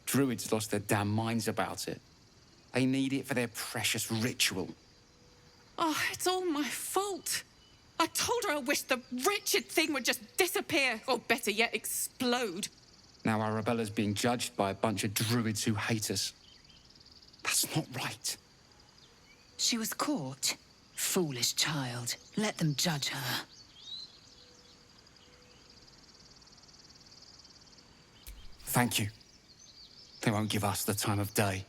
Druids lost their damn minds about it. They need it for their precious ritual. Oh, it's all my fault. I told her I wished the wretched thing would just disappear, or better yet, explode. Now Arabella's being judged by a bunch of druids who hate us. That's not right. She was caught. Foolish child. Let them judge her. Thank you. They won't give us the time of day.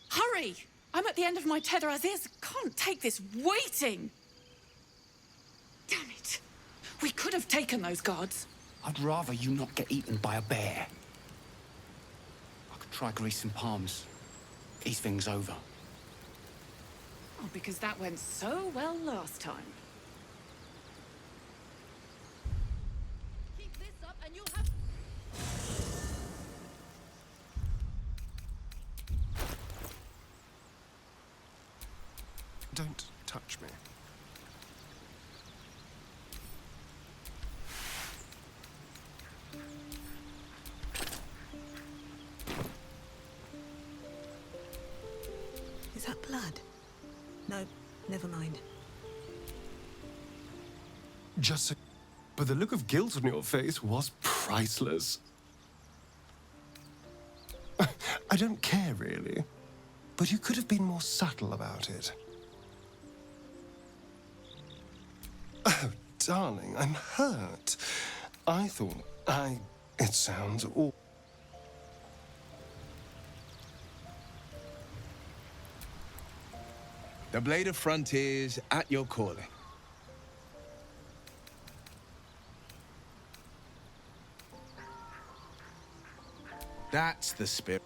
Hurry! I'm at the end of my tether as is. Can't take this waiting. Damn it. We could have taken those guards. I'd rather you not get eaten by a bear. I could try greasing palms. Ease things over. Oh, because that went so well last time. Keep this up and you'll have... Don't touch me. Is that blood? No, never mind. Just but the look of guilt on your face was priceless. I don't care, really. But you could have been more subtle about it. Oh, darling, I'm hurt. I thought It sounds awful. The Blade of Frontiers at your calling. That's the spirit.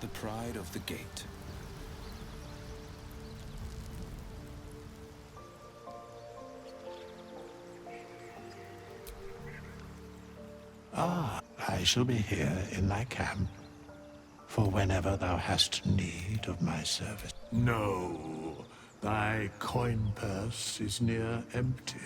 The pride of the gate. Ah, I shall be here in thy camp, for whenever thou hast need of my service. No, thy coin purse is near empty.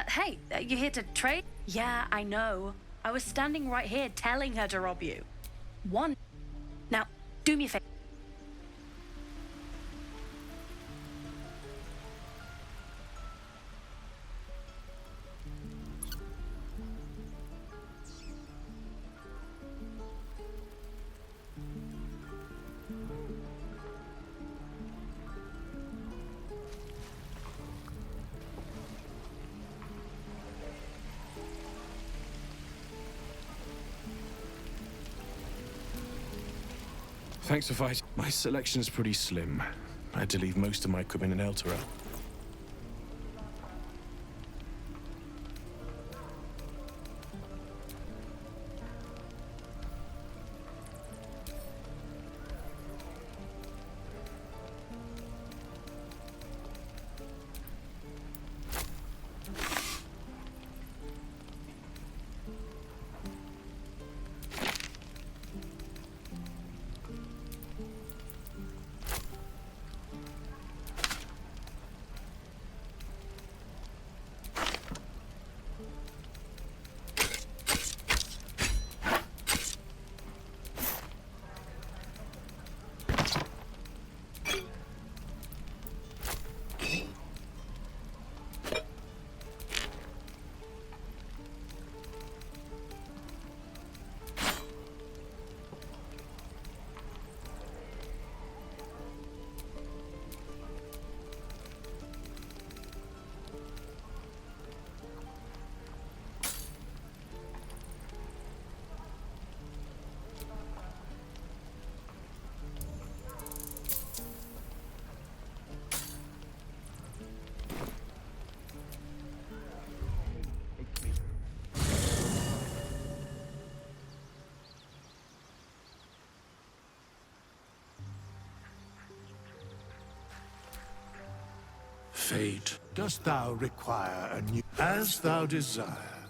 Hey, you here to trade? Yeah, I know. I was standing right here telling her to rob you. One. Now, do me a favor. Thanks for fighting. My selection's pretty slim. I had to leave most of my equipment in Elturel. fate. Dost thou require a new... As thou desire.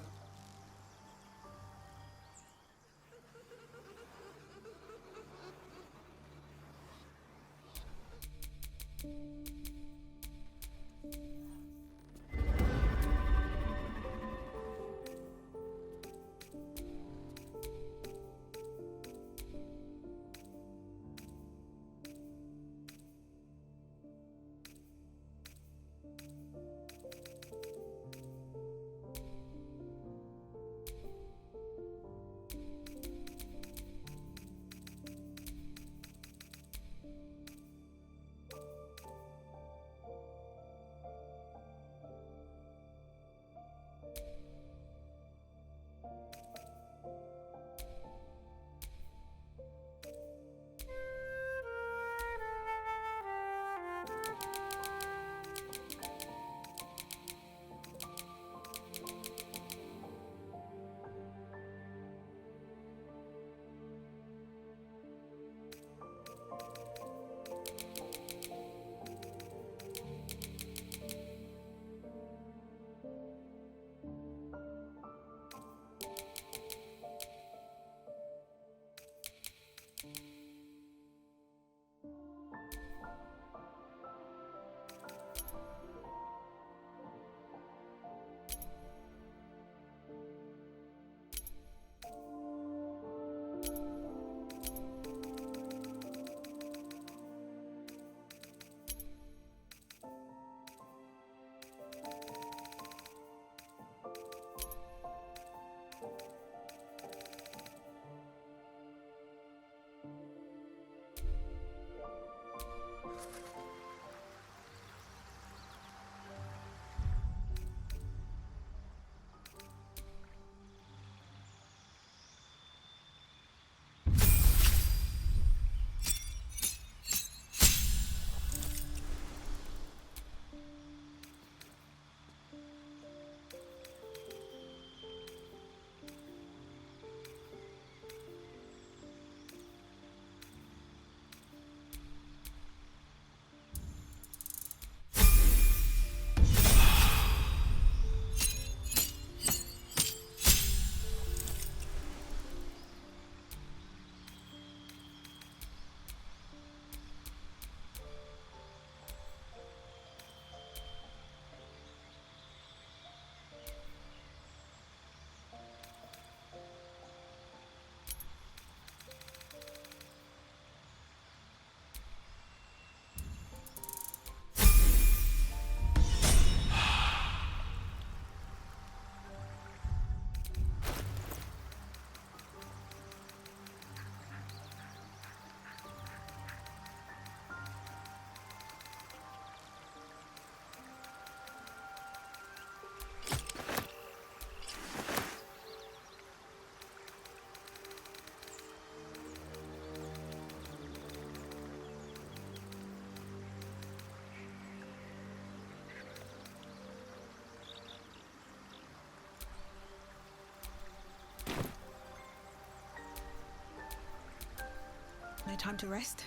No time to rest?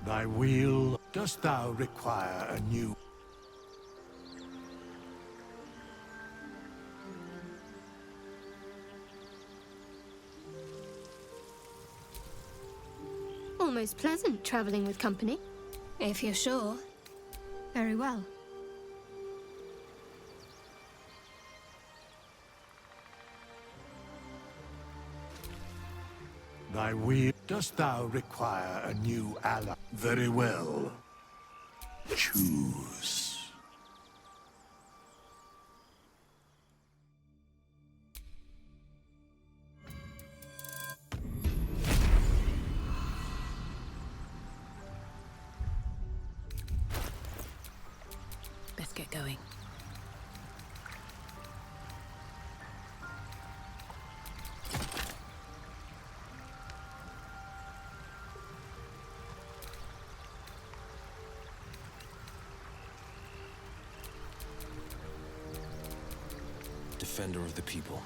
Thy wheel, dost thou require a new... Almost pleasant traveling with company. If you're sure. Very well. Thy wheel, dost thou require a new ally? Very well. Choose. Let's get going. Defender of the people.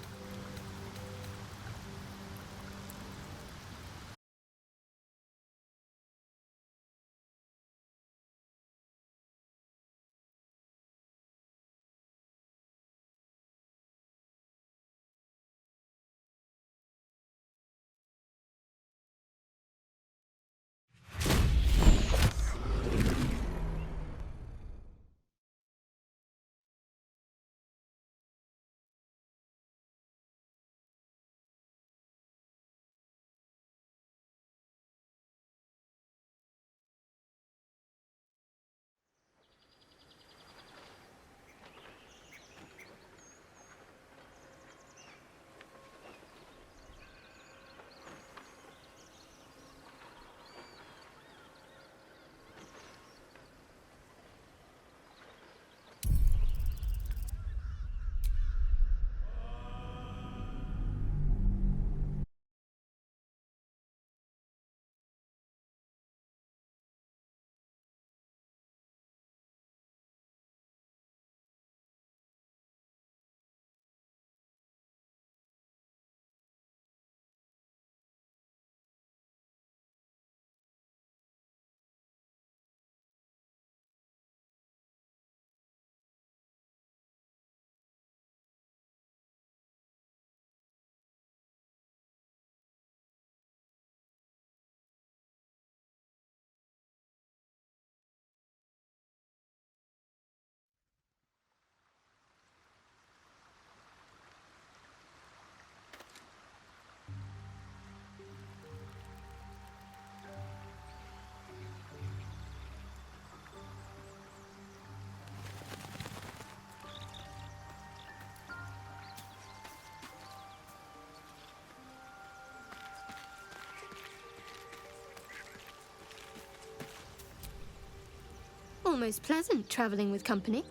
almost pleasant traveling with company,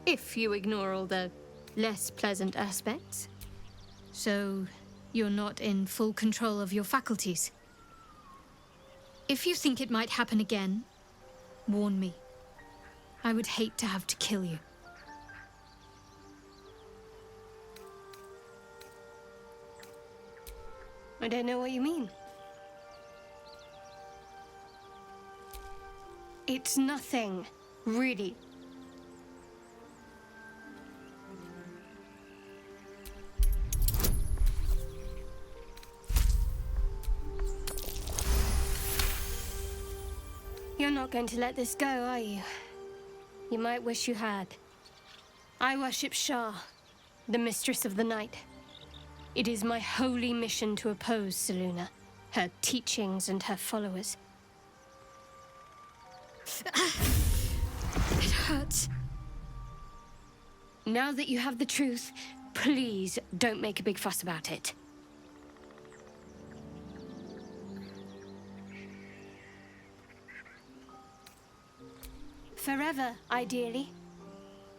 if you ignore all the less pleasant aspects. So, you're not in full control of your faculties. If you think it might happen again, warn me. I would hate to have to kill you. I don't know what you mean. It's nothing, really. You're not going to let this go, are you? You might wish you had. I worship Shah, the Mistress of the Night. It is my holy mission to oppose Selûne, her teachings and her followers. It hurts. Now that you have the truth, please don't make a big fuss about it. Forever, ideally.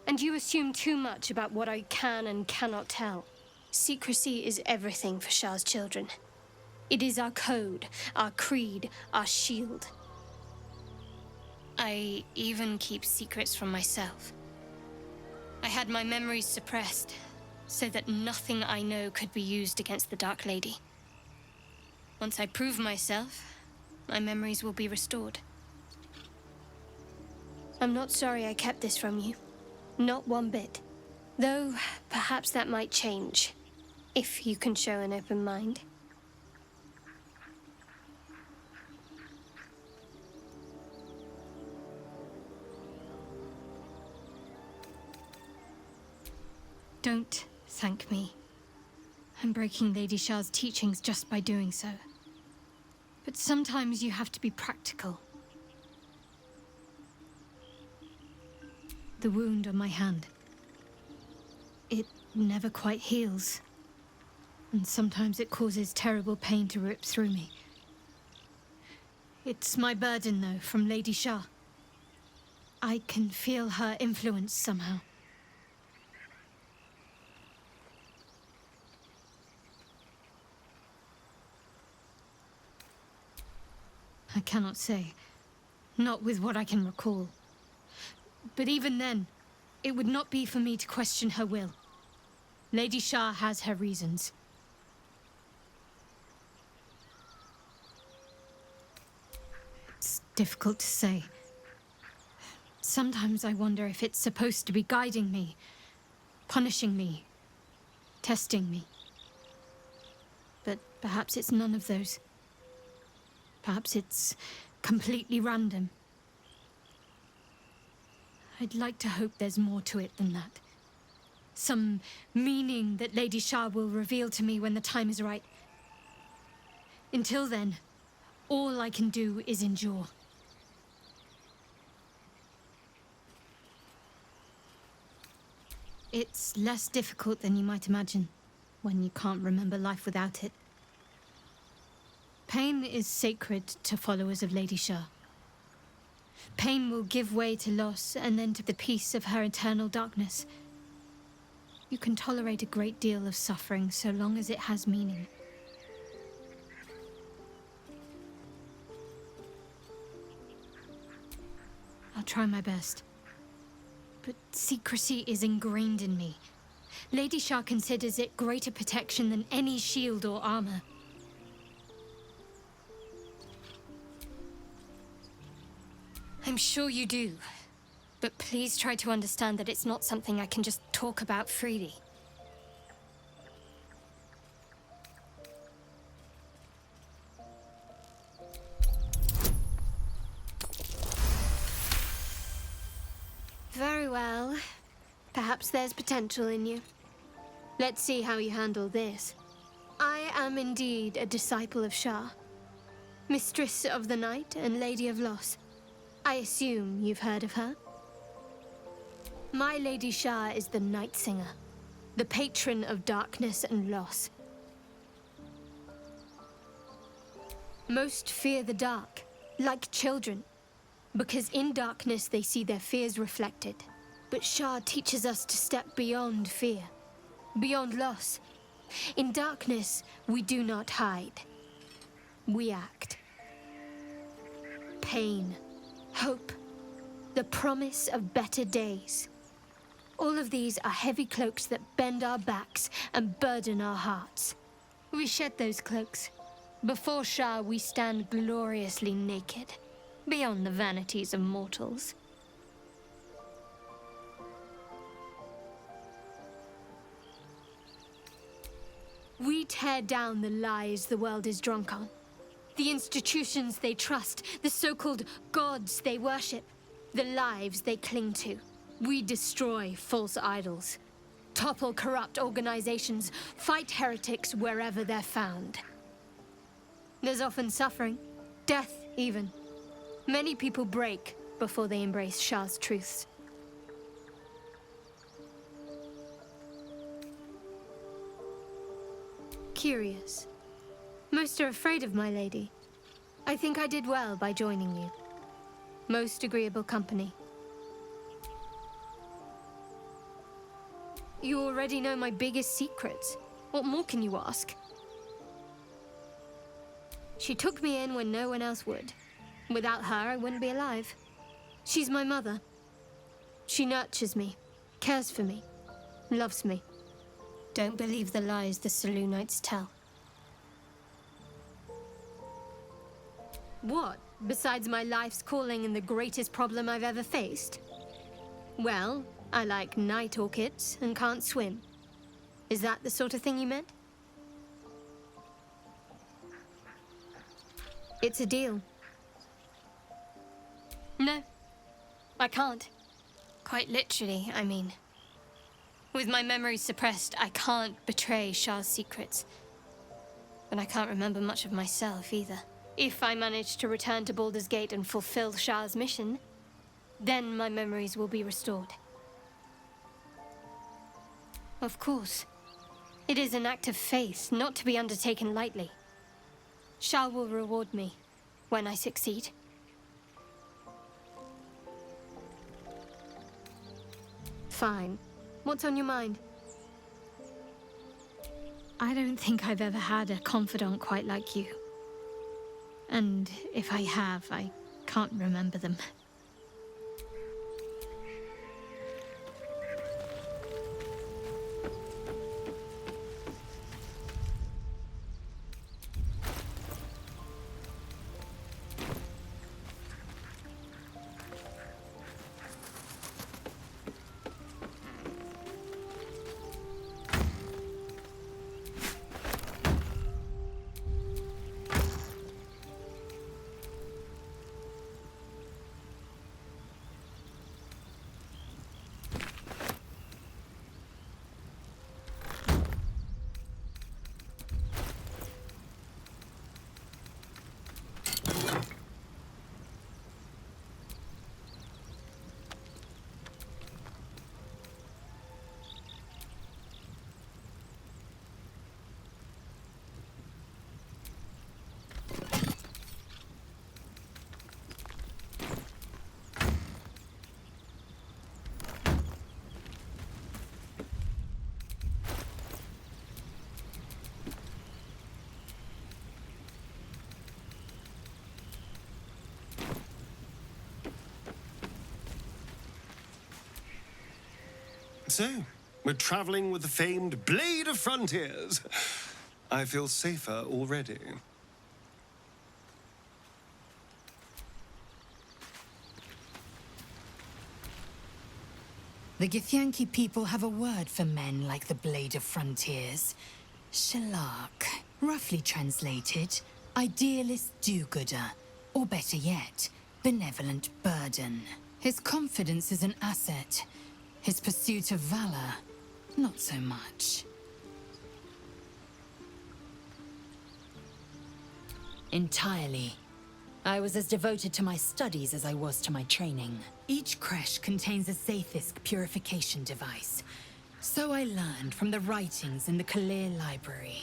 And you assume too much about what I can and cannot tell. Secrecy is everything for Shah's children. It is our code, our creed, our shield. I even keep secrets from myself. I had my memories suppressed, so that nothing I know could be used against the Dark Lady. Once I prove myself, my memories will be restored. I'm not sorry I kept this from you. Not one bit. Though, perhaps that might change, if you can show an open mind. Don't thank me. I'm breaking Lady Shah's teachings just by doing so. But sometimes you have to be practical. The wound on my hand. It never quite heals. And sometimes it causes terrible pain to rip through me. It's my burden, though, from Lady Shah. I can feel her influence somehow. I cannot say. Not with what I can recall. But even then, it would not be for me to question her will. Lady Shah has her reasons. It's difficult to say. Sometimes I wonder if it's supposed to be guiding me, punishing me, testing me. But perhaps it's none of those. Perhaps it's completely random. I'd like to hope there's more to it than that. Some meaning that Lady Shah will reveal to me when the time is right. Until then, all I can do is endure. It's less difficult than you might imagine, when you can't remember life without it. Pain is sacred to followers of Lady Shah. Pain will give way to loss, and then to the peace of her eternal darkness. You can tolerate a great deal of suffering so long as it has meaning. I'll try my best. But secrecy is ingrained in me. Lady Shah considers it greater protection than any shield or armor. I'm sure you do. But please try to understand that it's not something I can just talk about freely. Very well. Perhaps there's potential in you. Let's see how you handle this. I am indeed a disciple of Shah, Mistress of the Night and Lady of Loss. I assume you've heard of her? My Lady Shah is the Night Singer, the patron of darkness and loss. Most fear the dark, like children. Because in darkness they see their fears reflected. But Shah teaches us to step beyond fear, beyond loss. In darkness, we do not hide. We act. Pain, hope, the promise of better days. All of these are heavy cloaks that bend our backs and burden our hearts. We shed those cloaks. Before Shah, we stand gloriously naked, beyond the vanities of mortals. We tear down the lies the world is drunk on. The institutions they trust, the so-called gods they worship, the lives they cling to. We destroy false idols, topple corrupt organizations, fight heretics wherever they're found. There's often suffering, death even. Many people break before they embrace Shah's truths. Curious. Most are afraid of my lady. I think I did well by joining you. Most agreeable company. You already know my biggest secrets. What more can you ask? She took me in when no one else would. Without her, I wouldn't be alive. She's my mother. She nurtures me, cares for me, loves me. Don't believe the lies the Selûnites tell. What, besides my life's calling and the greatest problem I've ever faced? Well, I like night orchids and can't swim. Is that the sort of thing you meant? It's a deal. No, I can't. Quite literally, I mean. With my memory suppressed, I can't betray Shah's secrets. But I can't remember much of myself either. If I manage to return to Baldur's Gate and fulfill Shah's mission, then my memories will be restored. Of course. It is an act of faith, not to be undertaken lightly. Shah will reward me when I succeed. Fine. What's on your mind? I don't think I've ever had a confidant quite like you. And if I have, I can't remember them. So, we're traveling with the famed Blade of Frontiers. I feel safer already. The Githyanki people have a word for men like the Blade of Frontiers. Shalak. Roughly translated, idealist do-gooder. Or better yet, benevolent burden. His confidence is an asset. His pursuit of valor, not so much. Entirely. I was as devoted to my studies as I was to my training. Each creche contains a Zaithisk purification device. So I learned from the writings in the Kalir Library.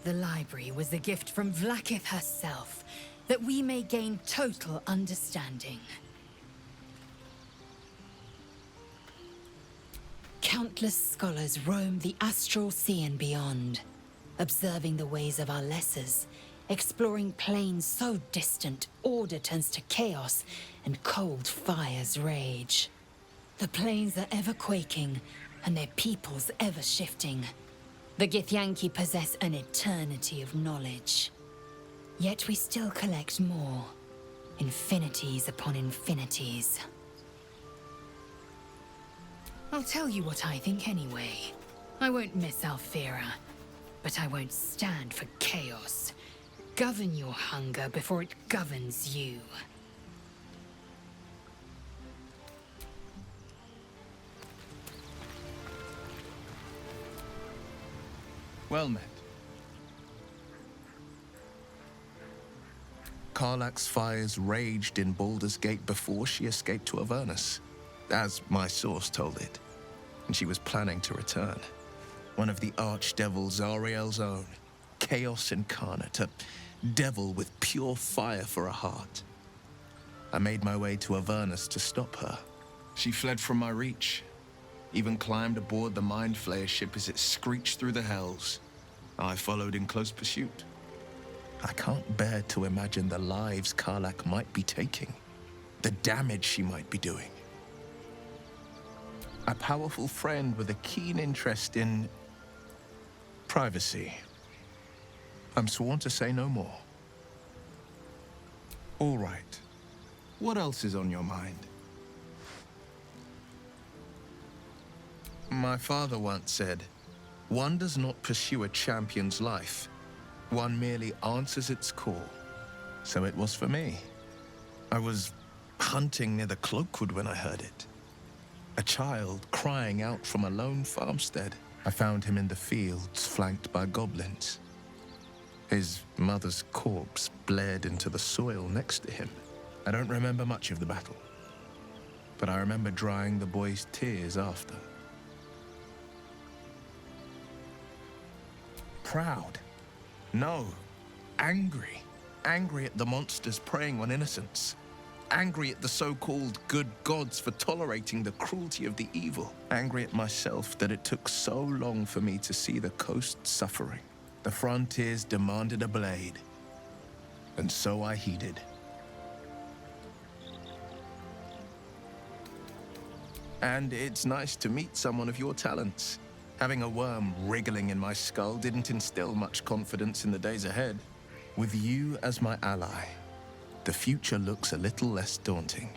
The library was a gift from Vlaakith herself, that we may gain total understanding. Countless scholars roam the astral sea and beyond, observing the ways of our lessers, exploring planes so distant order turns to chaos and cold fires rage. The planes are ever quaking, and their peoples ever shifting. The Githyanki possess an eternity of knowledge. Yet we still collect more. Infinities upon infinities. I'll tell you what I think anyway. I won't miss Alfira, but I won't stand for chaos. Govern your hunger before it governs you. Well met. Karlach's fires raged in Baldur's Gate before she escaped to Avernus, as my source told it, and she was planning to return. One of the archdevils Zariel's own, chaos incarnate, a devil with pure fire for a heart. I made my way to Avernus to stop her. She fled from my reach, even climbed aboard the Mind Flayer ship as it screeched through the hells. I followed in close pursuit. I can't bear to imagine the lives Karlach might be taking, the damage she might be doing. A powerful friend with a keen interest in privacy. I'm sworn to say no more. All right. What else is on your mind? My father once said, one does not pursue a champion's life. One merely answers its call. So it was for me. I was hunting near the Cloakwood when I heard it. A child crying out from a lone farmstead. I found him in the fields, flanked by goblins. His mother's corpse bled into the soil next to him. I don't remember much of the battle, but I remember drying the boy's tears after. Proud? No. Angry. Angry at the monsters preying on innocents. Angry at the so-called good gods for tolerating the cruelty of the evil. Angry at myself that it took so long for me to see the coast suffering. The frontiers demanded a blade, and so I heeded. And it's nice to meet someone of your talents. Having a worm wriggling in my skull didn't instill much confidence in the days ahead. With you as my ally, the future looks a little less daunting.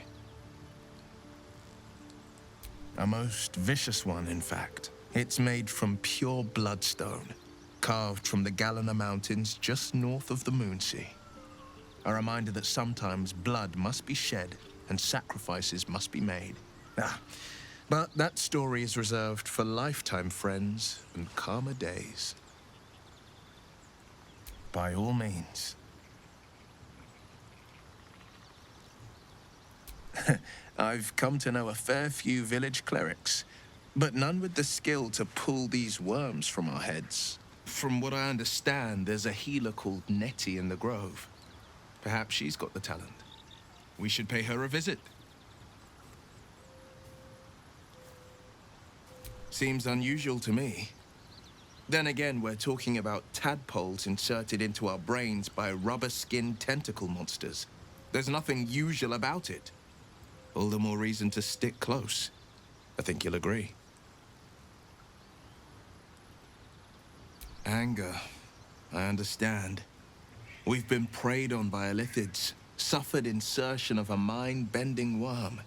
A most vicious one, in fact. It's made from pure bloodstone, carved from the Galena Mountains just north of the Moonsea. A reminder that sometimes blood must be shed and sacrifices must be made. But that story is reserved for lifetime friends and calmer days. By all means. I've come to know a fair few village clerics, but none with the skill to pull these worms from our heads. From what I understand, there's a healer called Nettie in the Grove. Perhaps she's got the talent. We should pay her a visit. Seems unusual to me. Then again, we're talking about tadpoles inserted into our brains by rubber-skinned tentacle monsters. There's nothing usual about it. All the more reason to stick close. I think you'll agree. Anger. I understand. We've been preyed on by Illithids, suffered insertion of a mind-bending worm.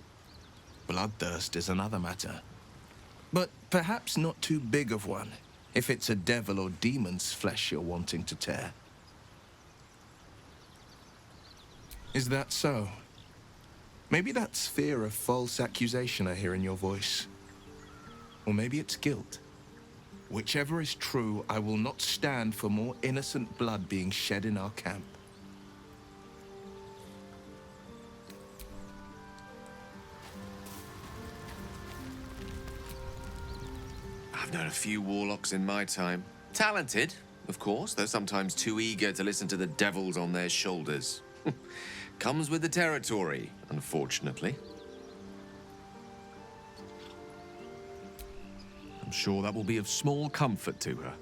Bloodthirst is another matter. But perhaps not too big of one, if it's a devil or demon's flesh you're wanting to tear. Is that so? Maybe that's fear of false accusation I hear in your voice. Or maybe it's guilt. Whichever is true, I will not stand for more innocent blood being shed in our camp. I've known a few warlocks in my time. Talented, of course, though sometimes too eager to listen to the devils on their shoulders. Comes with the territory, unfortunately. I'm sure that will be of small comfort to her.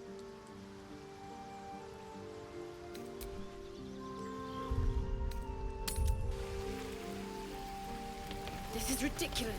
This is ridiculous.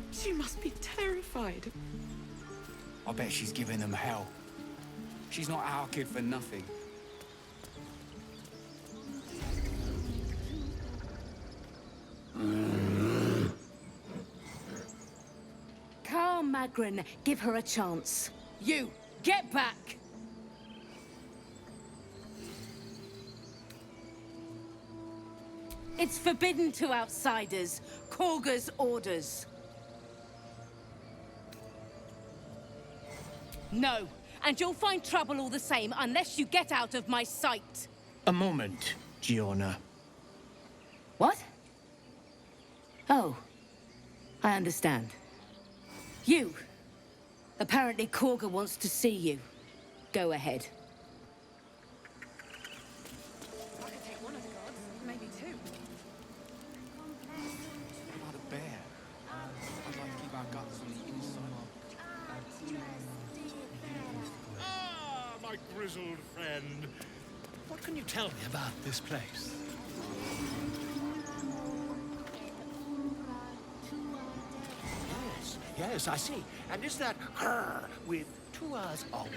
She must be terrified. I bet she's giving them hell. She's not our kid for nothing. Carl Magrin, give her a chance. You, get back! It's forbidden to outsiders. Korga's orders. No, and you'll find trouble all the same unless you get out of my sight. A moment, Giona. What? Oh, I understand. You. Apparently Korga wants to see you. Go ahead. I could take one of the gods, maybe two. What about a bear? I'd like to keep our guts on the inside. Ah, my grizzled friend. What can you tell me about this place? Yes, I see. And is that her with two R's or one?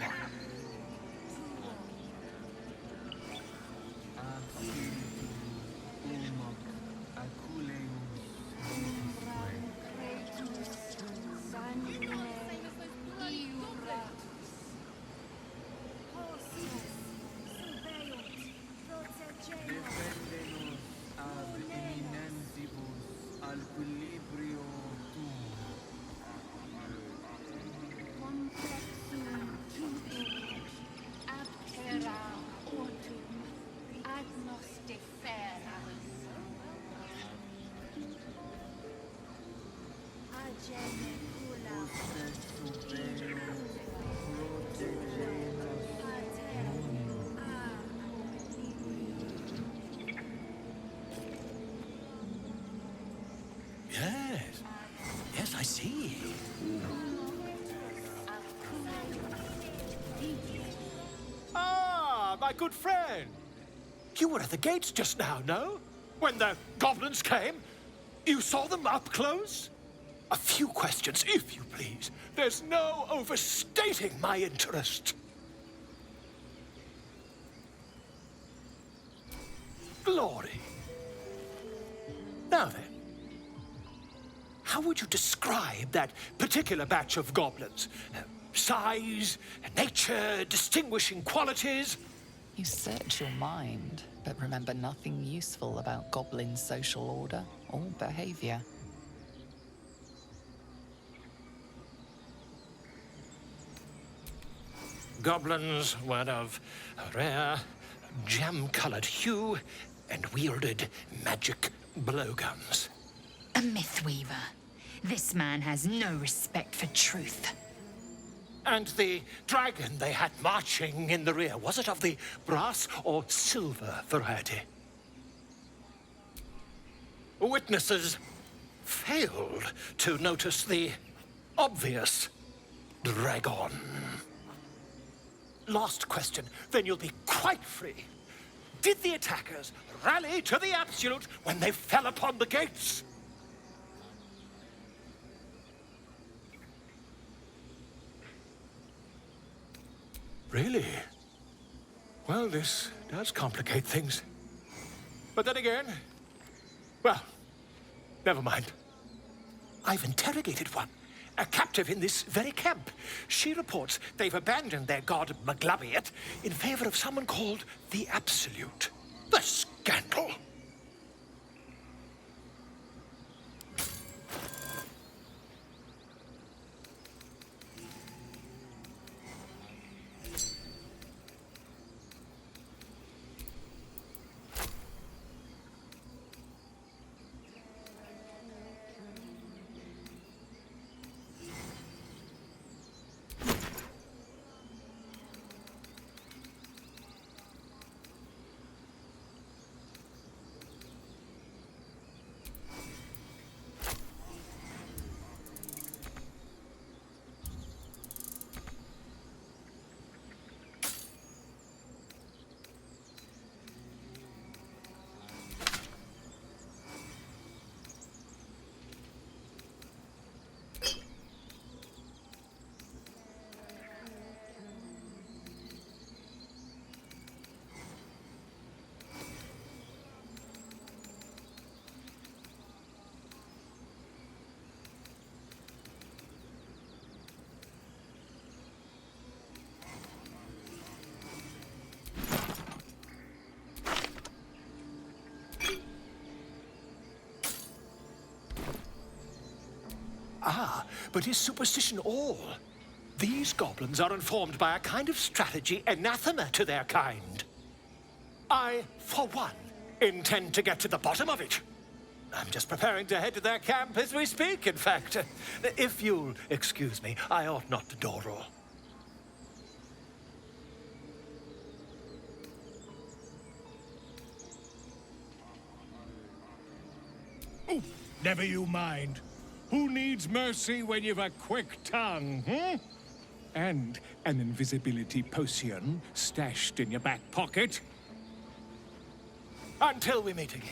Yes. Yes, I see. Ah, my good friend. You were at the gates just now, no? When the goblins came? You saw them up close? A few questions, if you please. There's no overstating my interest. Glory. Now then, how would you describe that particular batch of goblins? Size, nature, distinguishing qualities? You search your mind, but remember nothing useful about goblin social order or behavior. Goblins were of a rare, jam-colored hue and wielded magic blowguns. A mythweaver. This man has no respect for truth. And the dragon they had marching in the rear, was it of the brass or silver variety? Witnesses failed to notice the obvious dragon. Last question, then you'll be quite free. Did the attackers rally to the absolute when they fell upon the gates? Really? Well, this does complicate things. But then again, well, never mind. I've interrogated one, a captive in this very camp. She reports they've abandoned their god Maglabiet in favor of someone called the Absolute. The scandal! Ah, but is superstition all? These goblins are informed by a kind of strategy anathema to their kind. I, for one, intend to get to the bottom of it. I'm just preparing to head to their camp as we speak, in fact. If you'll excuse me, I ought not to dawdle. Oh, never you mind. Who needs mercy when you've a quick tongue, hmm? And an invisibility potion stashed in your back pocket? Until we meet again.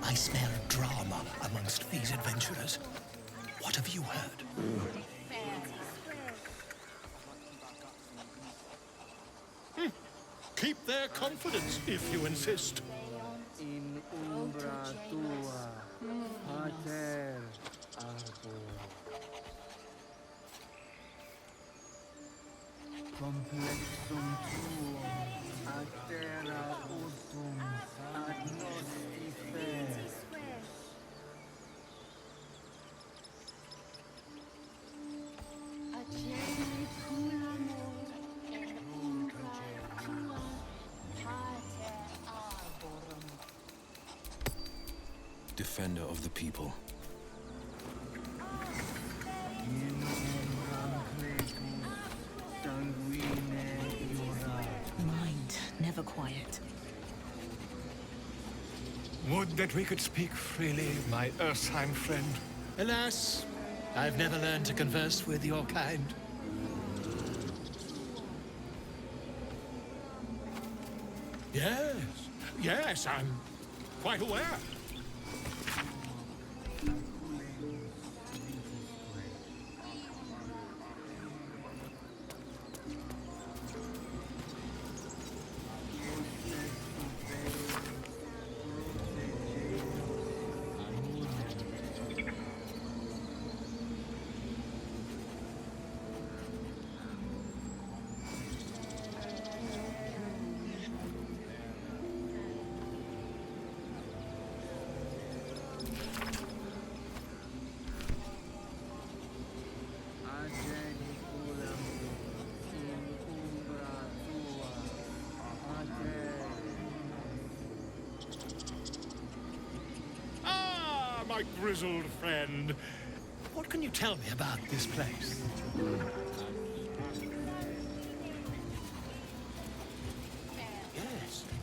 I smell drama amongst these adventurers. What have you heard? Keep their confidence, if you insist. In umbra tua, pater arbor. Complexum tuum, ad terra utum, ad nos ifer. Defender of the people. Mind never quiet. Would that we could speak freely, my Ursheim friend. Alas, I've never learned to converse with your kind. Yes, yes, I'm quite aware. My grizzled friend. What can you tell me about this place?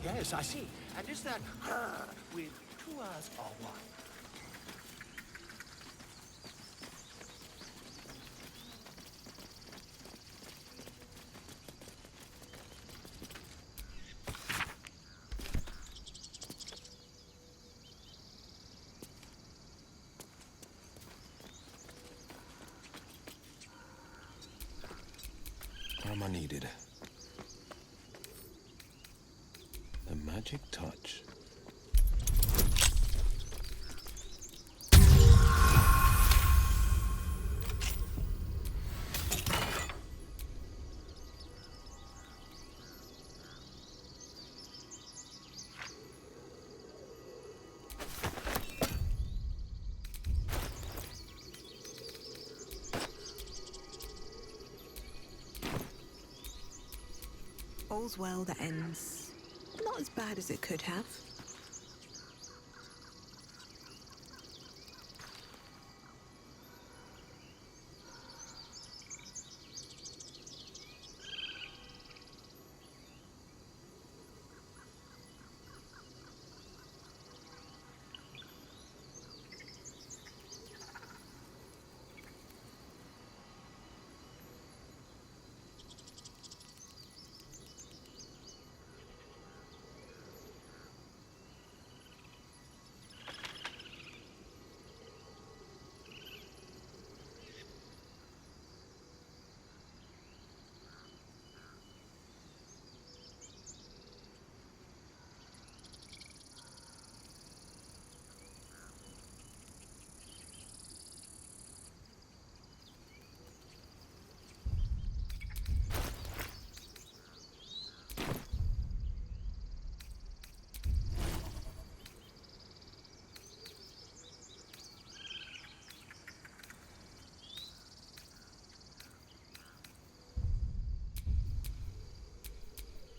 Yes, I see. And is that her with two R's or one? Armor needed. The magic touch. All's well that ends. Not as bad as it could have.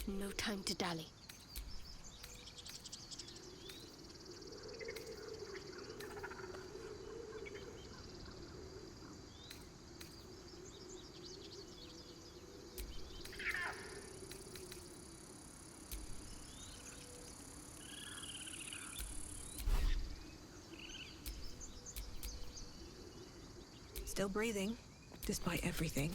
No time to dally. Still breathing, despite everything.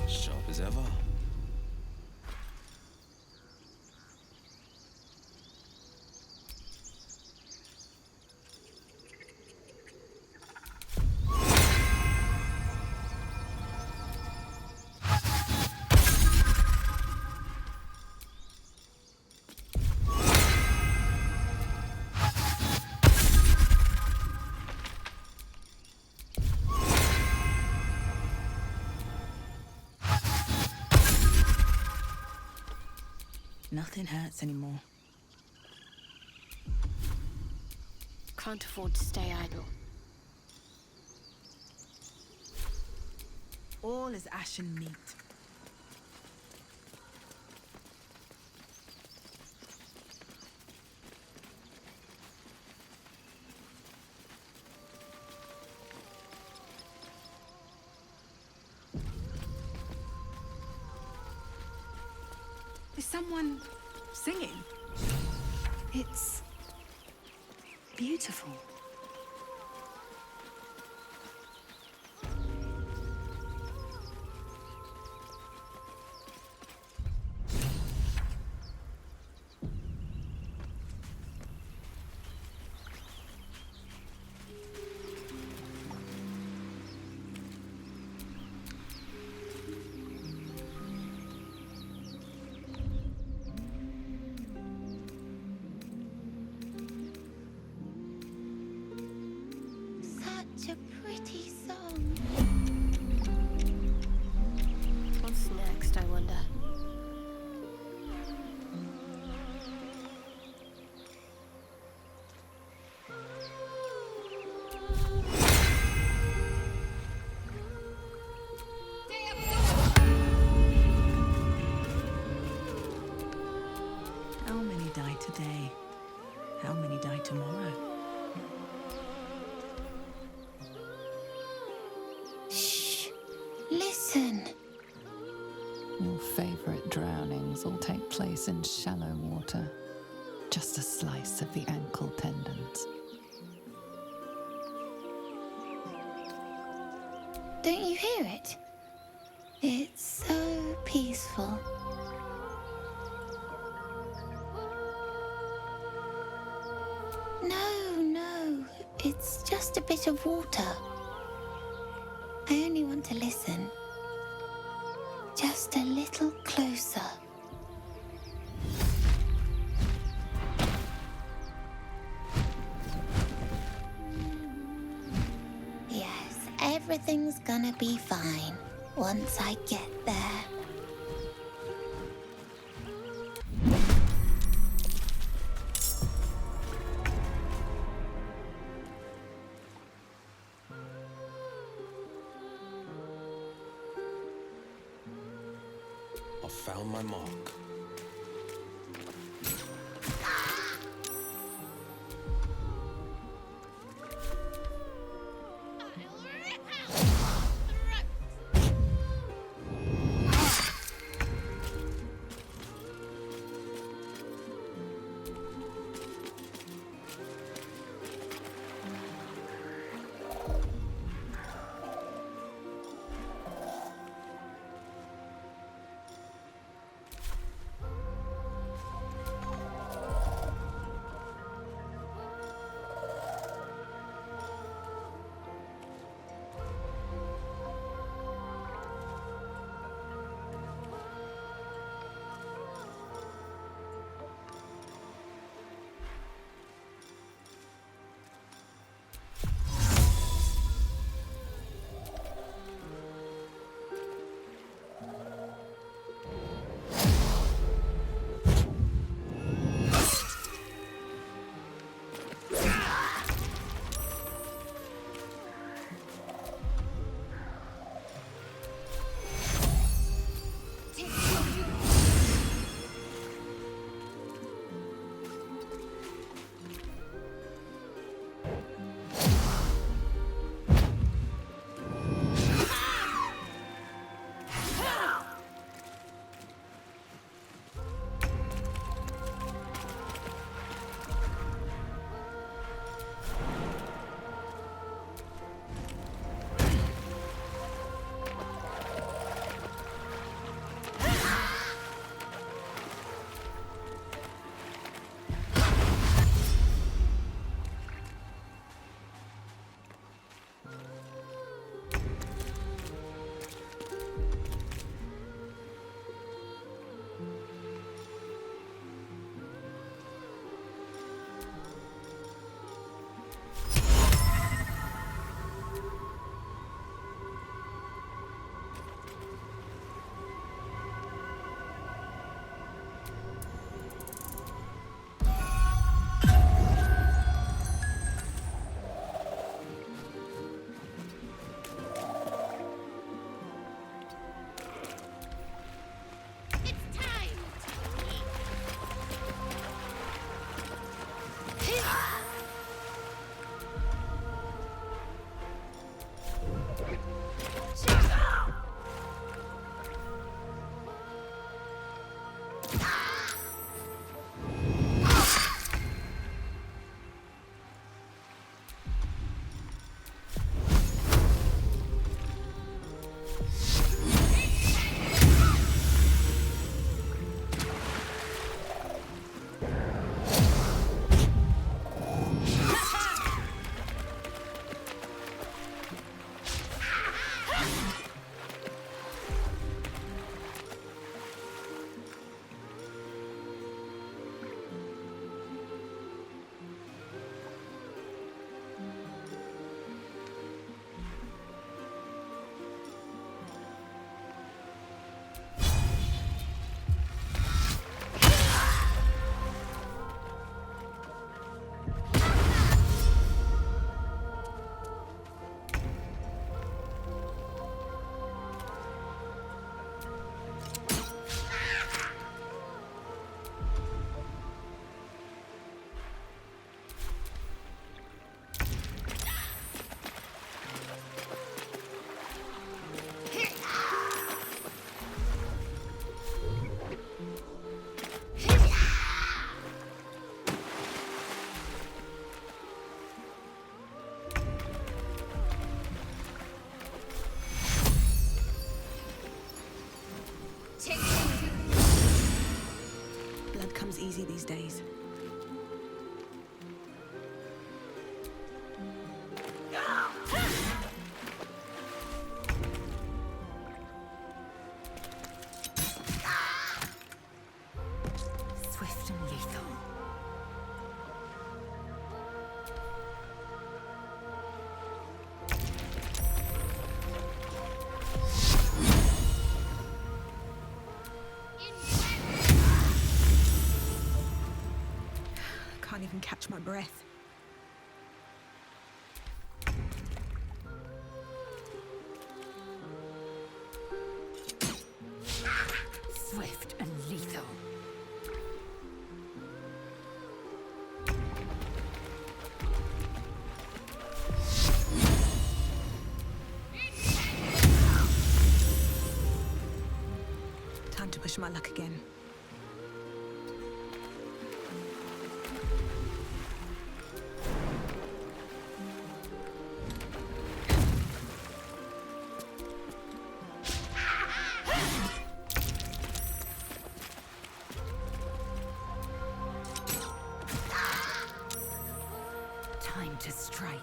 Sharp as ever. Nothing hurts anymore. Can't afford to stay idle. All is ashen meat. Is someone singing? It's beautiful. Such a pretty song. What's next, I wonder? How many die today? How many die tomorrow? Shh. Listen. Your favorite drownings all take place in shallow water. Just a slice of the ankle tendons. Don't you hear it? It's so peaceful. No, it's just a bit of water. I only want to listen. Just a little closer. Yes, everything's gonna be fine once I get there. I've found my mark. Blood comes easy these days. Swift and lethal. Can't even catch my breath. Swift and lethal. Time to push my luck again. Time to strike.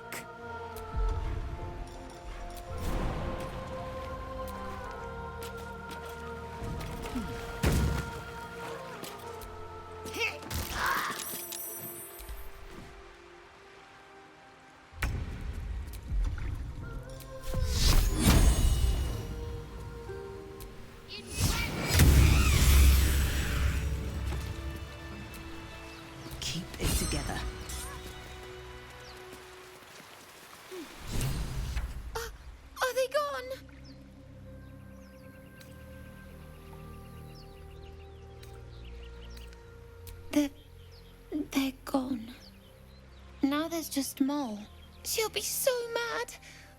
Keep it together. Are they gone? They're gone. Now there's just Mole. She'll be so mad.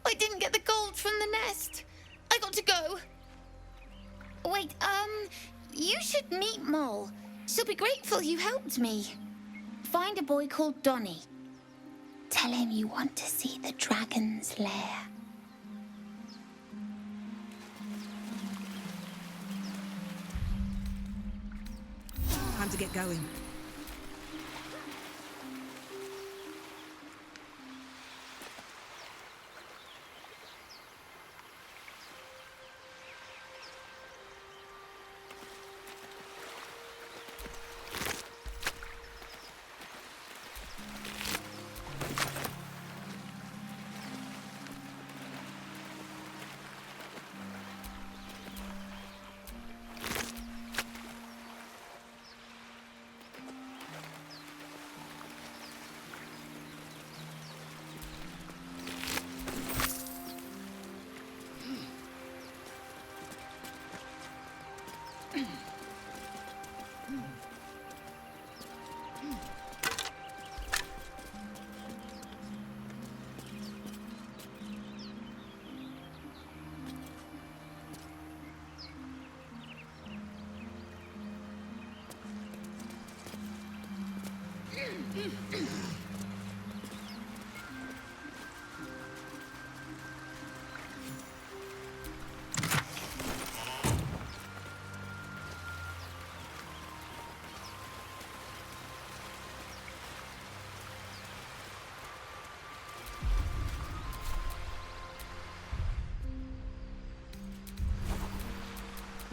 I didn't get the gold from the nest. I got to go. Wait, you should meet Mole. She'll be grateful you helped me. Find a boy called Donny. Tell him you want to see the dragon's lair. Time to get going.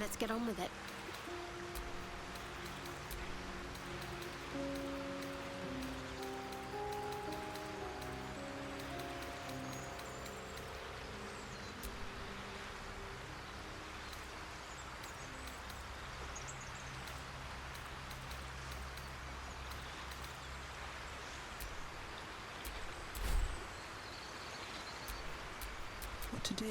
Let's get on with it. What to do?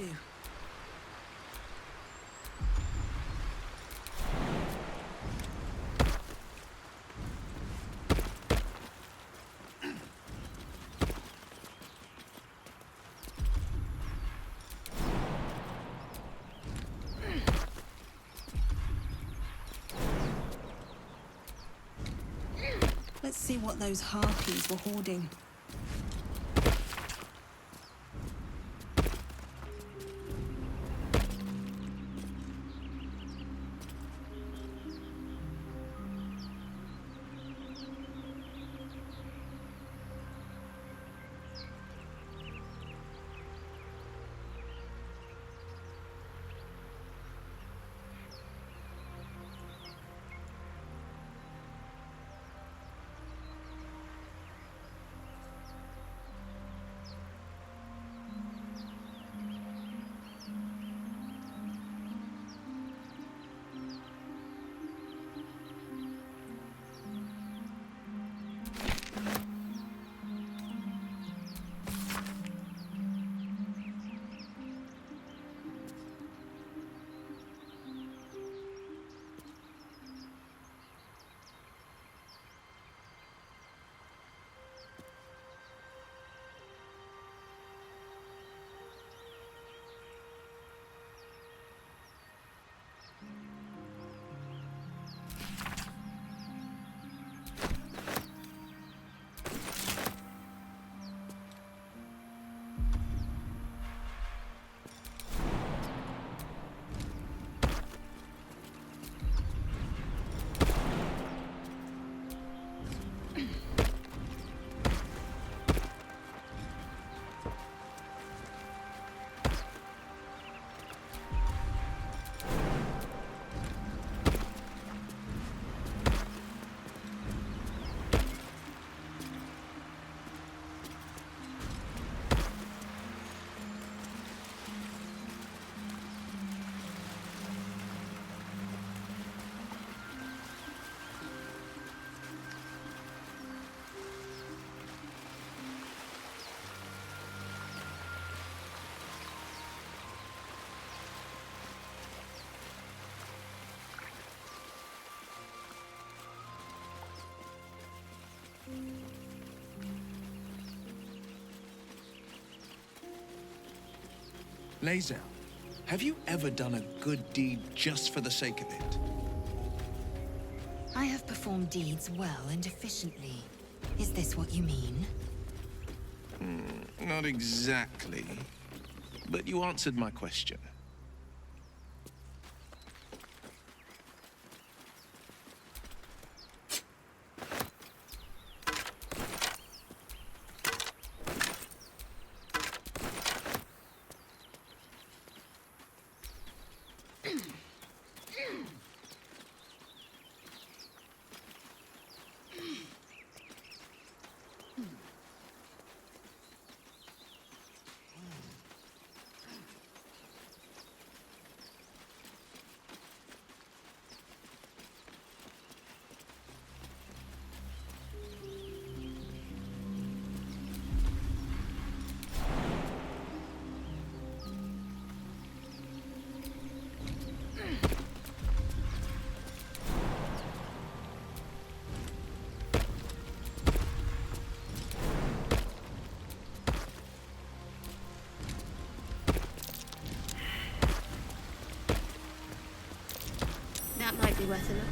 Let's see what those harpies were hoarding. Lae'zel, have you ever done a good deed just for the sake of it? I have performed deeds well and efficiently. Is this what you mean? Not exactly. But you answered my question. That might be worth a look.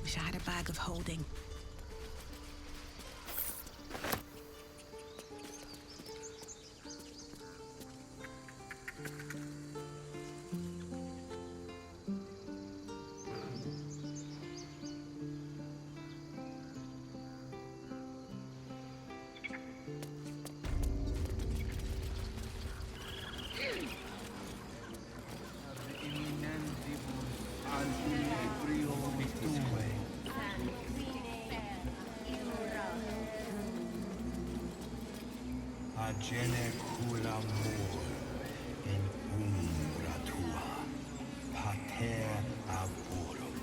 Wish I had a bag of holding. Agene cula mor in umbra tua, pater aborum.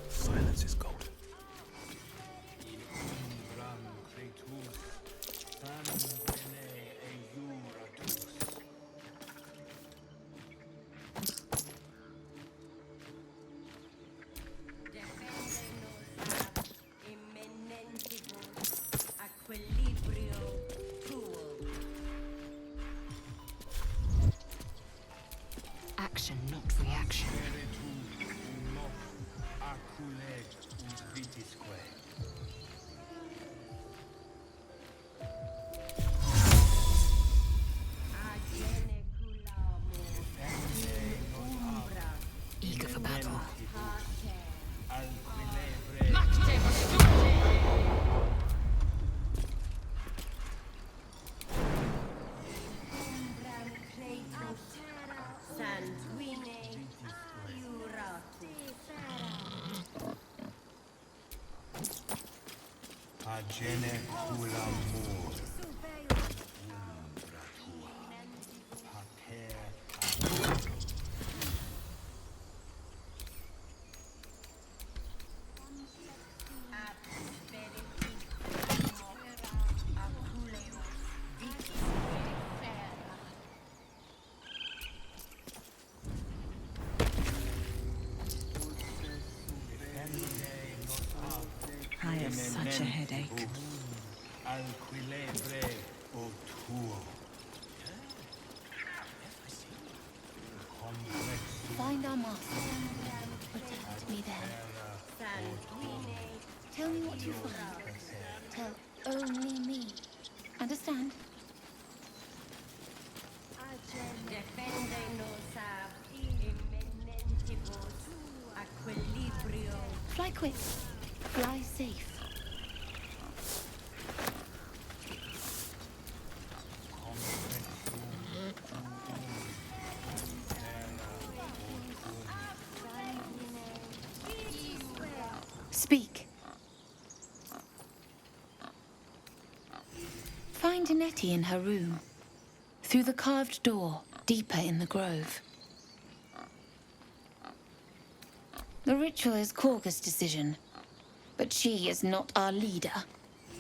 Silence is gold. Action, not reaction. Eager for battle. Agene cula mor. I have such a headache. Alquilebre o tuo. Find our master. Protect me then. Tell me what you find. Tell only me. Understand? Fly quick. Fly safe. Speak. Find Nettie in her room. Through the carved door, deeper in the grove. The ritual is Korga's decision, but she is not our leader.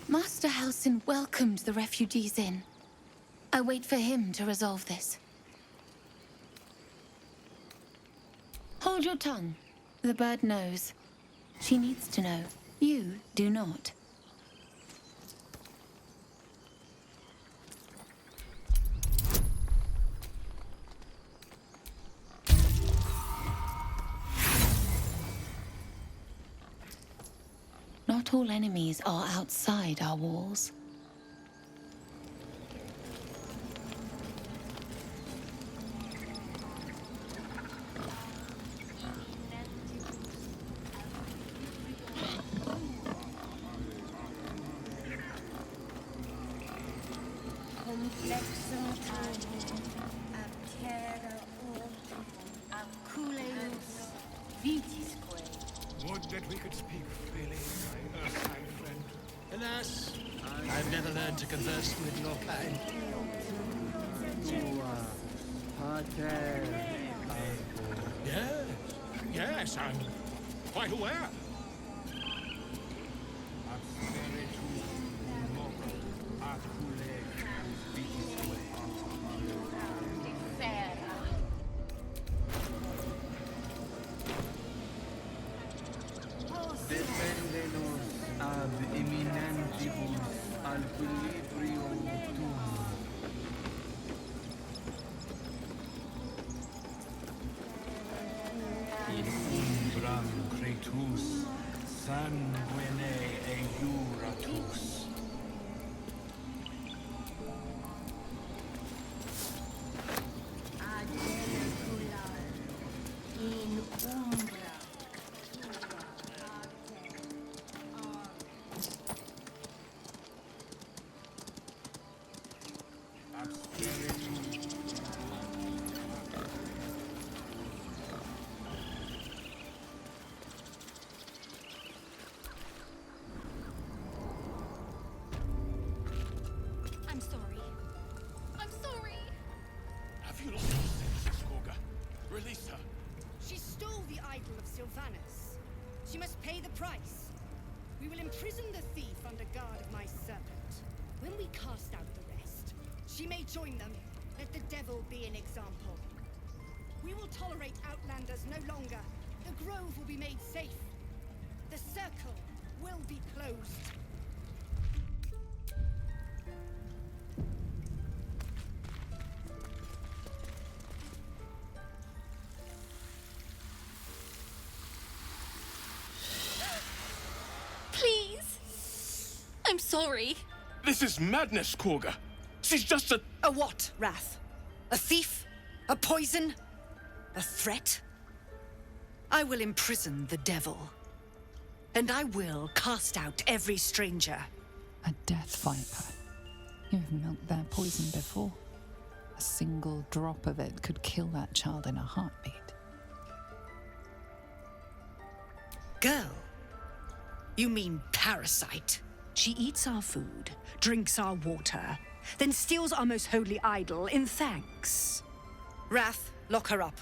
Master Halsin welcomed the refugees in. I wait for him to resolve this. Hold your tongue. The bird knows. She needs to know. You do not. Not all enemies are outside our walls. Would that we could speak freely, my Earth-kind friend. Alas, I've never learned to converse with your kind. Yes, I'm quite aware. Defendenos ab imminentibus al equilibrium tuum. In umbram cretus sanguine eiuratus. In umbra. I'm sorry. I'm sorry. Have you lost your senses, Korga? Release her. She stole the idol of Sylvanus. She must pay the price. We will imprison the thief under guard of my servant. When we cast out the rest, she may join them. Let the devil be an example. We will tolerate outlanders no longer. The grove will be made safe. The circle will be closed. Please. I'm sorry. This is madness, Korga. She's just a... A what, Wrath? A thief? A poison? A threat? I will imprison the devil. And I will cast out every stranger. A death viper. You've milked their poison before. A single drop of it could kill that child in a heartbeat. Girl? You mean parasite? She eats our food, drinks our water, then steals our most holy idol in thanks. Wrath, lock her up.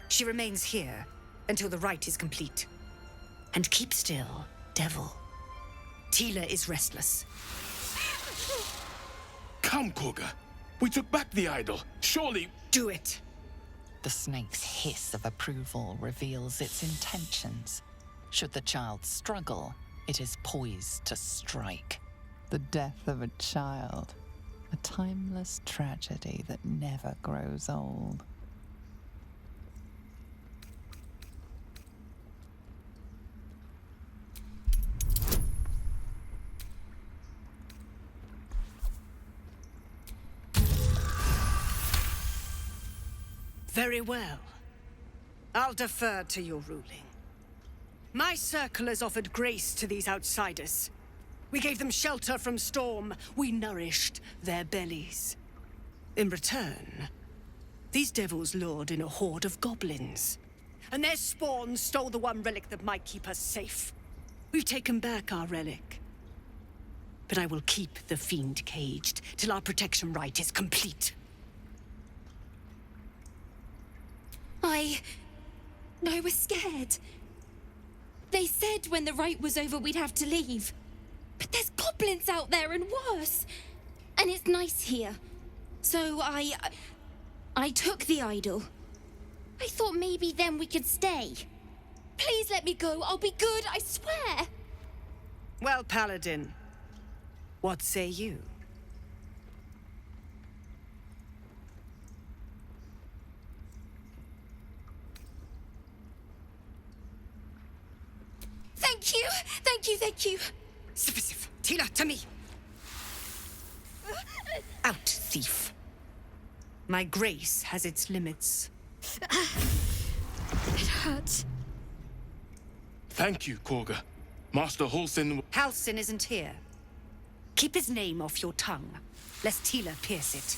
She remains here until the rite is complete. And keep still, devil. Tila is restless. Come, Korga. We took back the idol. Surely... Do it. The snake's hiss of approval reveals its intentions. Should the child struggle, it is poised to strike. The death of a child. A timeless tragedy that never grows old. Very well. I'll defer to your ruling. My circle has offered grace to these outsiders. We gave them shelter from storm. We nourished their bellies. In return, these devils lured in a horde of goblins. And their spawn stole the one relic that might keep us safe. We've taken back our relic. But I will keep the fiend caged till our protection rite is complete. I was scared. They said when the rite was over we'd have to leave. But there's goblins out there and worse. And it's nice here. So I took the idol. I thought maybe then we could stay. Please let me go. I'll be good, I swear. Well, Paladin, what say you? Thank you! Thank you, thank you! Sif, Tila, to me! Out, thief. My grace has its limits. It hurts. Thank you, Korga. Master Halsin... Halsin isn't here. Keep his name off your tongue, lest Tila pierce it.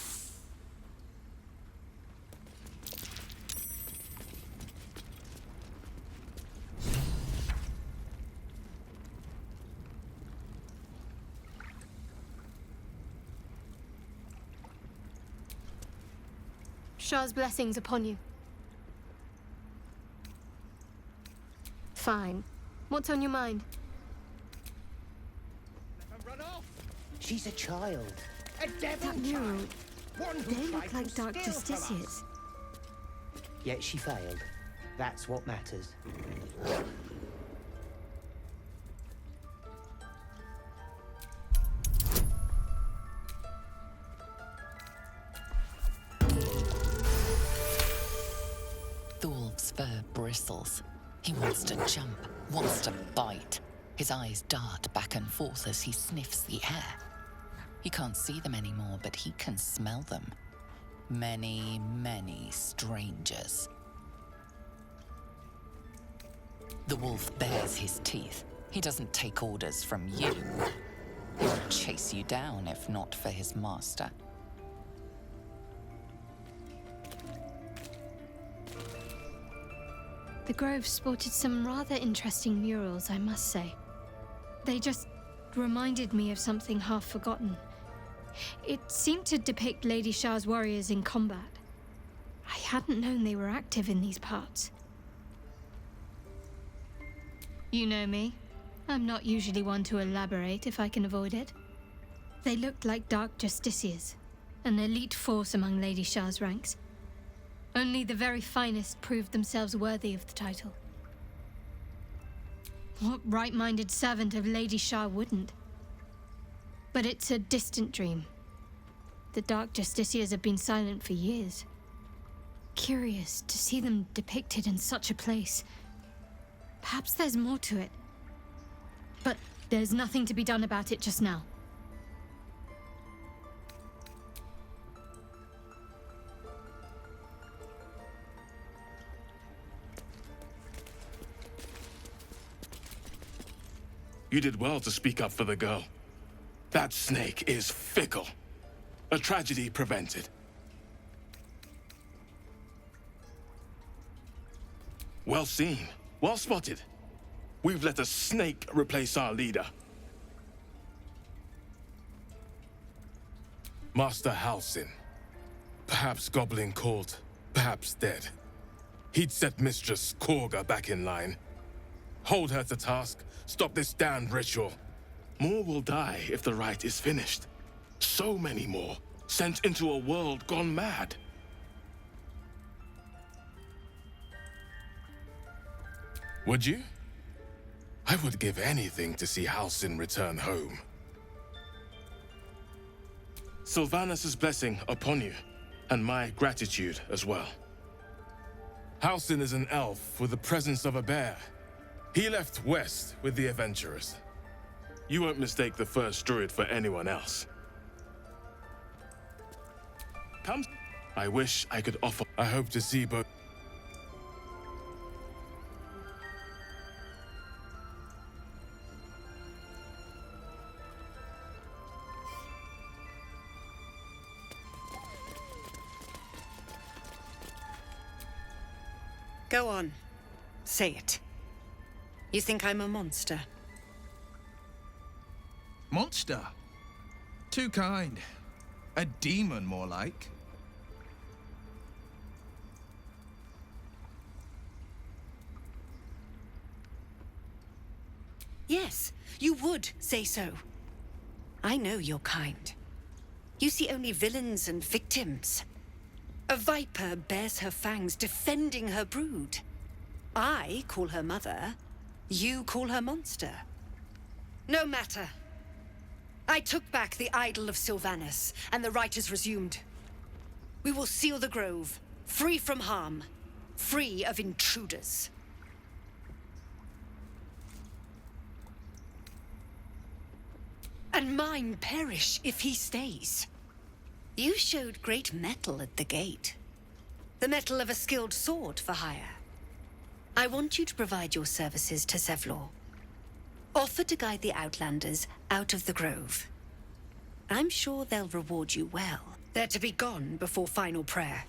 Shah's blessings upon you. Fine. What's on your mind? She's a child. A devil That mural, One they look like Dark Justiciars. Yet she failed. That's what matters. Thulf's fur bristles. He wants to jump, wants to bite. His eyes dart back and forth as he sniffs the air. He can't see them anymore, but he can smell them. Many, many strangers. The wolf bares his teeth. He doesn't take orders from you. He would chase you down if not for his master. The Grove sported some rather interesting murals, I must say. They just reminded me of something half forgotten. It seemed to depict Lady Shah's warriors in combat. I hadn't known they were active in these parts. You know me. I'm not usually one to elaborate if I can avoid it. They looked like Dark Justiciars, an elite force among Lady Shah's ranks. Only the very finest proved themselves worthy of the title. What right-minded servant of Lady Shah wouldn't? But it's a distant dream. The Dark Justiciars have been silent for years. Curious to see them depicted in such a place. Perhaps there's more to it. But there's nothing to be done about it just now. You did well to speak up for the girl. That snake is fickle. A tragedy prevented. Well seen. Well spotted. We've let a snake replace our leader. Master Halsin. Perhaps goblin caught, perhaps dead. He'd set Mistress Korga back in line. Hold her to task, stop this damned ritual. More will die if the rite is finished. So many more, sent into a world gone mad. Would you? I would give anything to see Halsin return home. Sylvanus' blessing upon you, and my gratitude as well. Halsin is an elf with the presence of a bear. He left west with the adventurers. You won't mistake the first druid for anyone else. Come. I wish I could offer. I hope to see both. Go on. Say it. You think I'm a monster? Monster? Too kind. A demon, more like. Yes, you would say so. I know your kind. You see only villains and victims. A viper bears her fangs defending her brood. I call her mother. You call her monster. No matter. I took back the idol of Sylvanus, and the rite is resumed. We will seal the grove, free from harm, free of intruders. And mine perish if he stays. You showed great mettle at the gate. The mettle of a skilled sword for hire. I want you to provide your services to Zevlor. Offer to guide the Outlanders out of the grove. I'm sure they'll reward you well. They're to be gone before final prayer.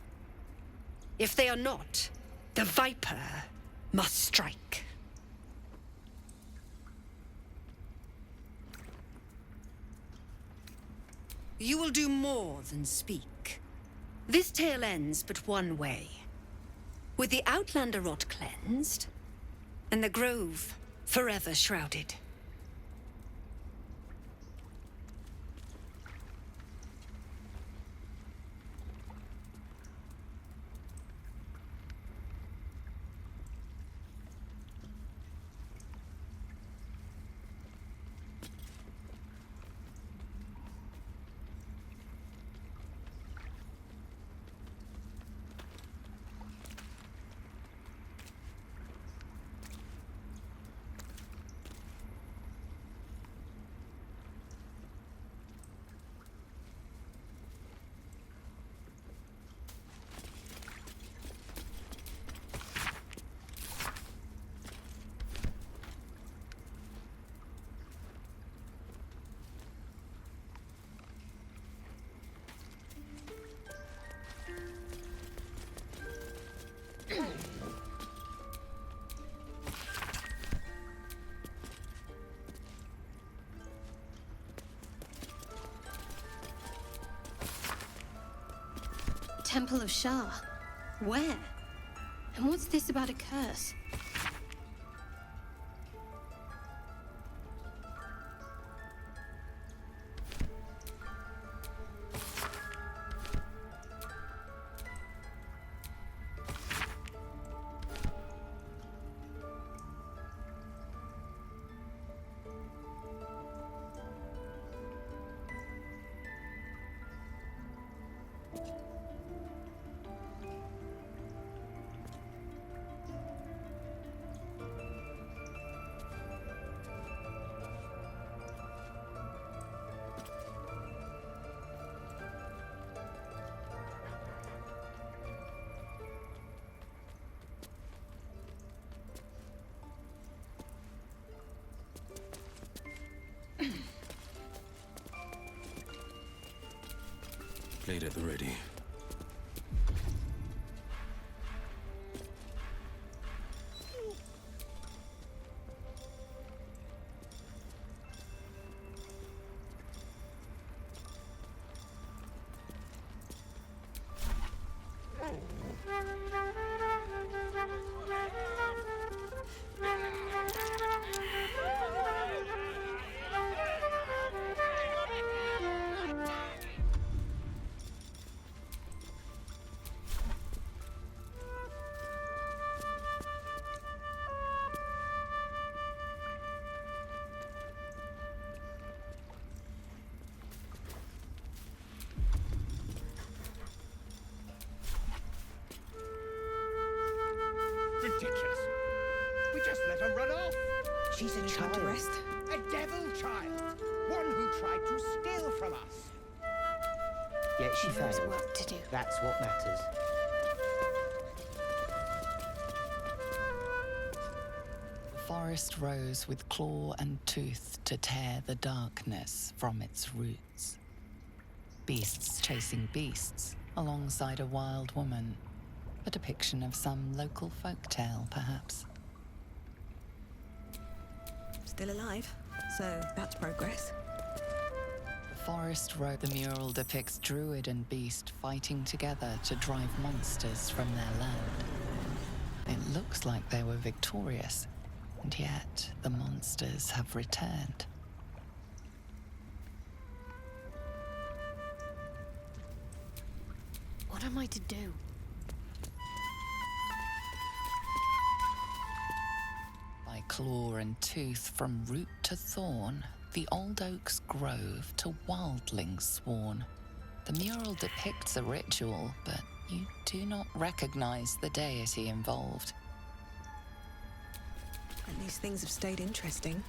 If they are not, the Viper must strike. You will do more than speak. This tale ends but one way. With the Outlander rot cleansed, and the grove forever shrouded. Temple of Shah. Where? And what's this about a curse? Blade at the ready. Ridiculous. We just let her run off. She's a Time child. to rest. A devil child. One who tried to steal from us. Yet she There's failed. work to do. That's what matters. The forest rose with claw and tooth to tear the darkness from its roots. Beasts chasing beasts alongside a wild woman. A depiction of some local folktale, perhaps. Still alive, so that's progress. The forest road. The mural depicts druid and beast fighting together to drive monsters from their land. It looks like they were victorious, And yet, the monsters have returned. What am I to do? By claw and tooth from root to thorn, the old oak's grove to wildlings sworn. The mural depicts a ritual, but you do not recognize the deity involved. At least things have stayed interesting.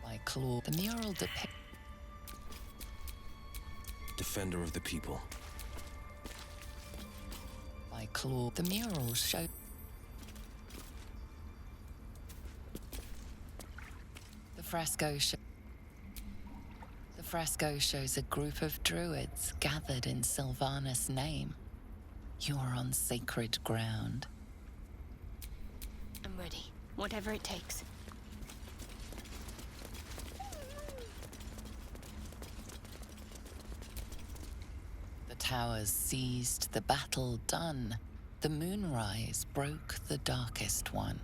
By claw, the mural depicts Defender of the people. by claw, the mural show. The fresco shows a group of druids gathered in Sylvanas' name. You are on sacred ground. I'm ready. Whatever it takes. The towers seized, the battle done. The moonrise broke the darkest one.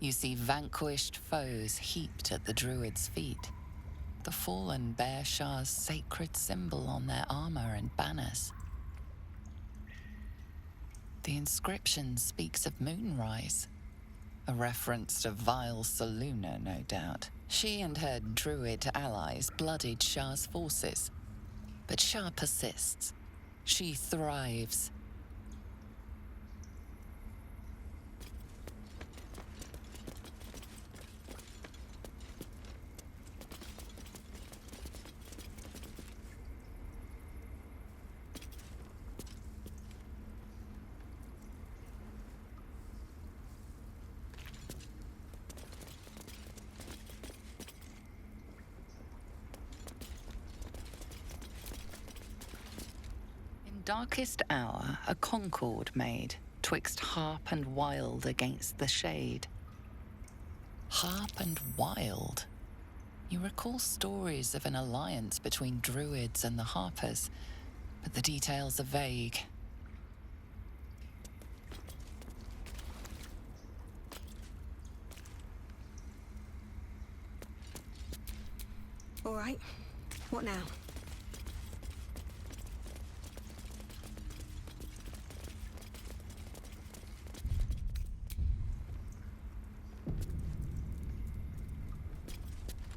You see vanquished foes heaped at the druids' feet. The fallen bear Shah's sacred symbol on their armor and banners. The inscription speaks of moonrise, a reference to vile Saluna, no doubt. She and her druid allies bloodied Shah's forces, but Shah persists. She thrives. Darkest hour, a concord made, twixt harp and wild against the shade. Harp and wild? You recall stories of an alliance between druids and the harpers, but the details are vague. All right. What now?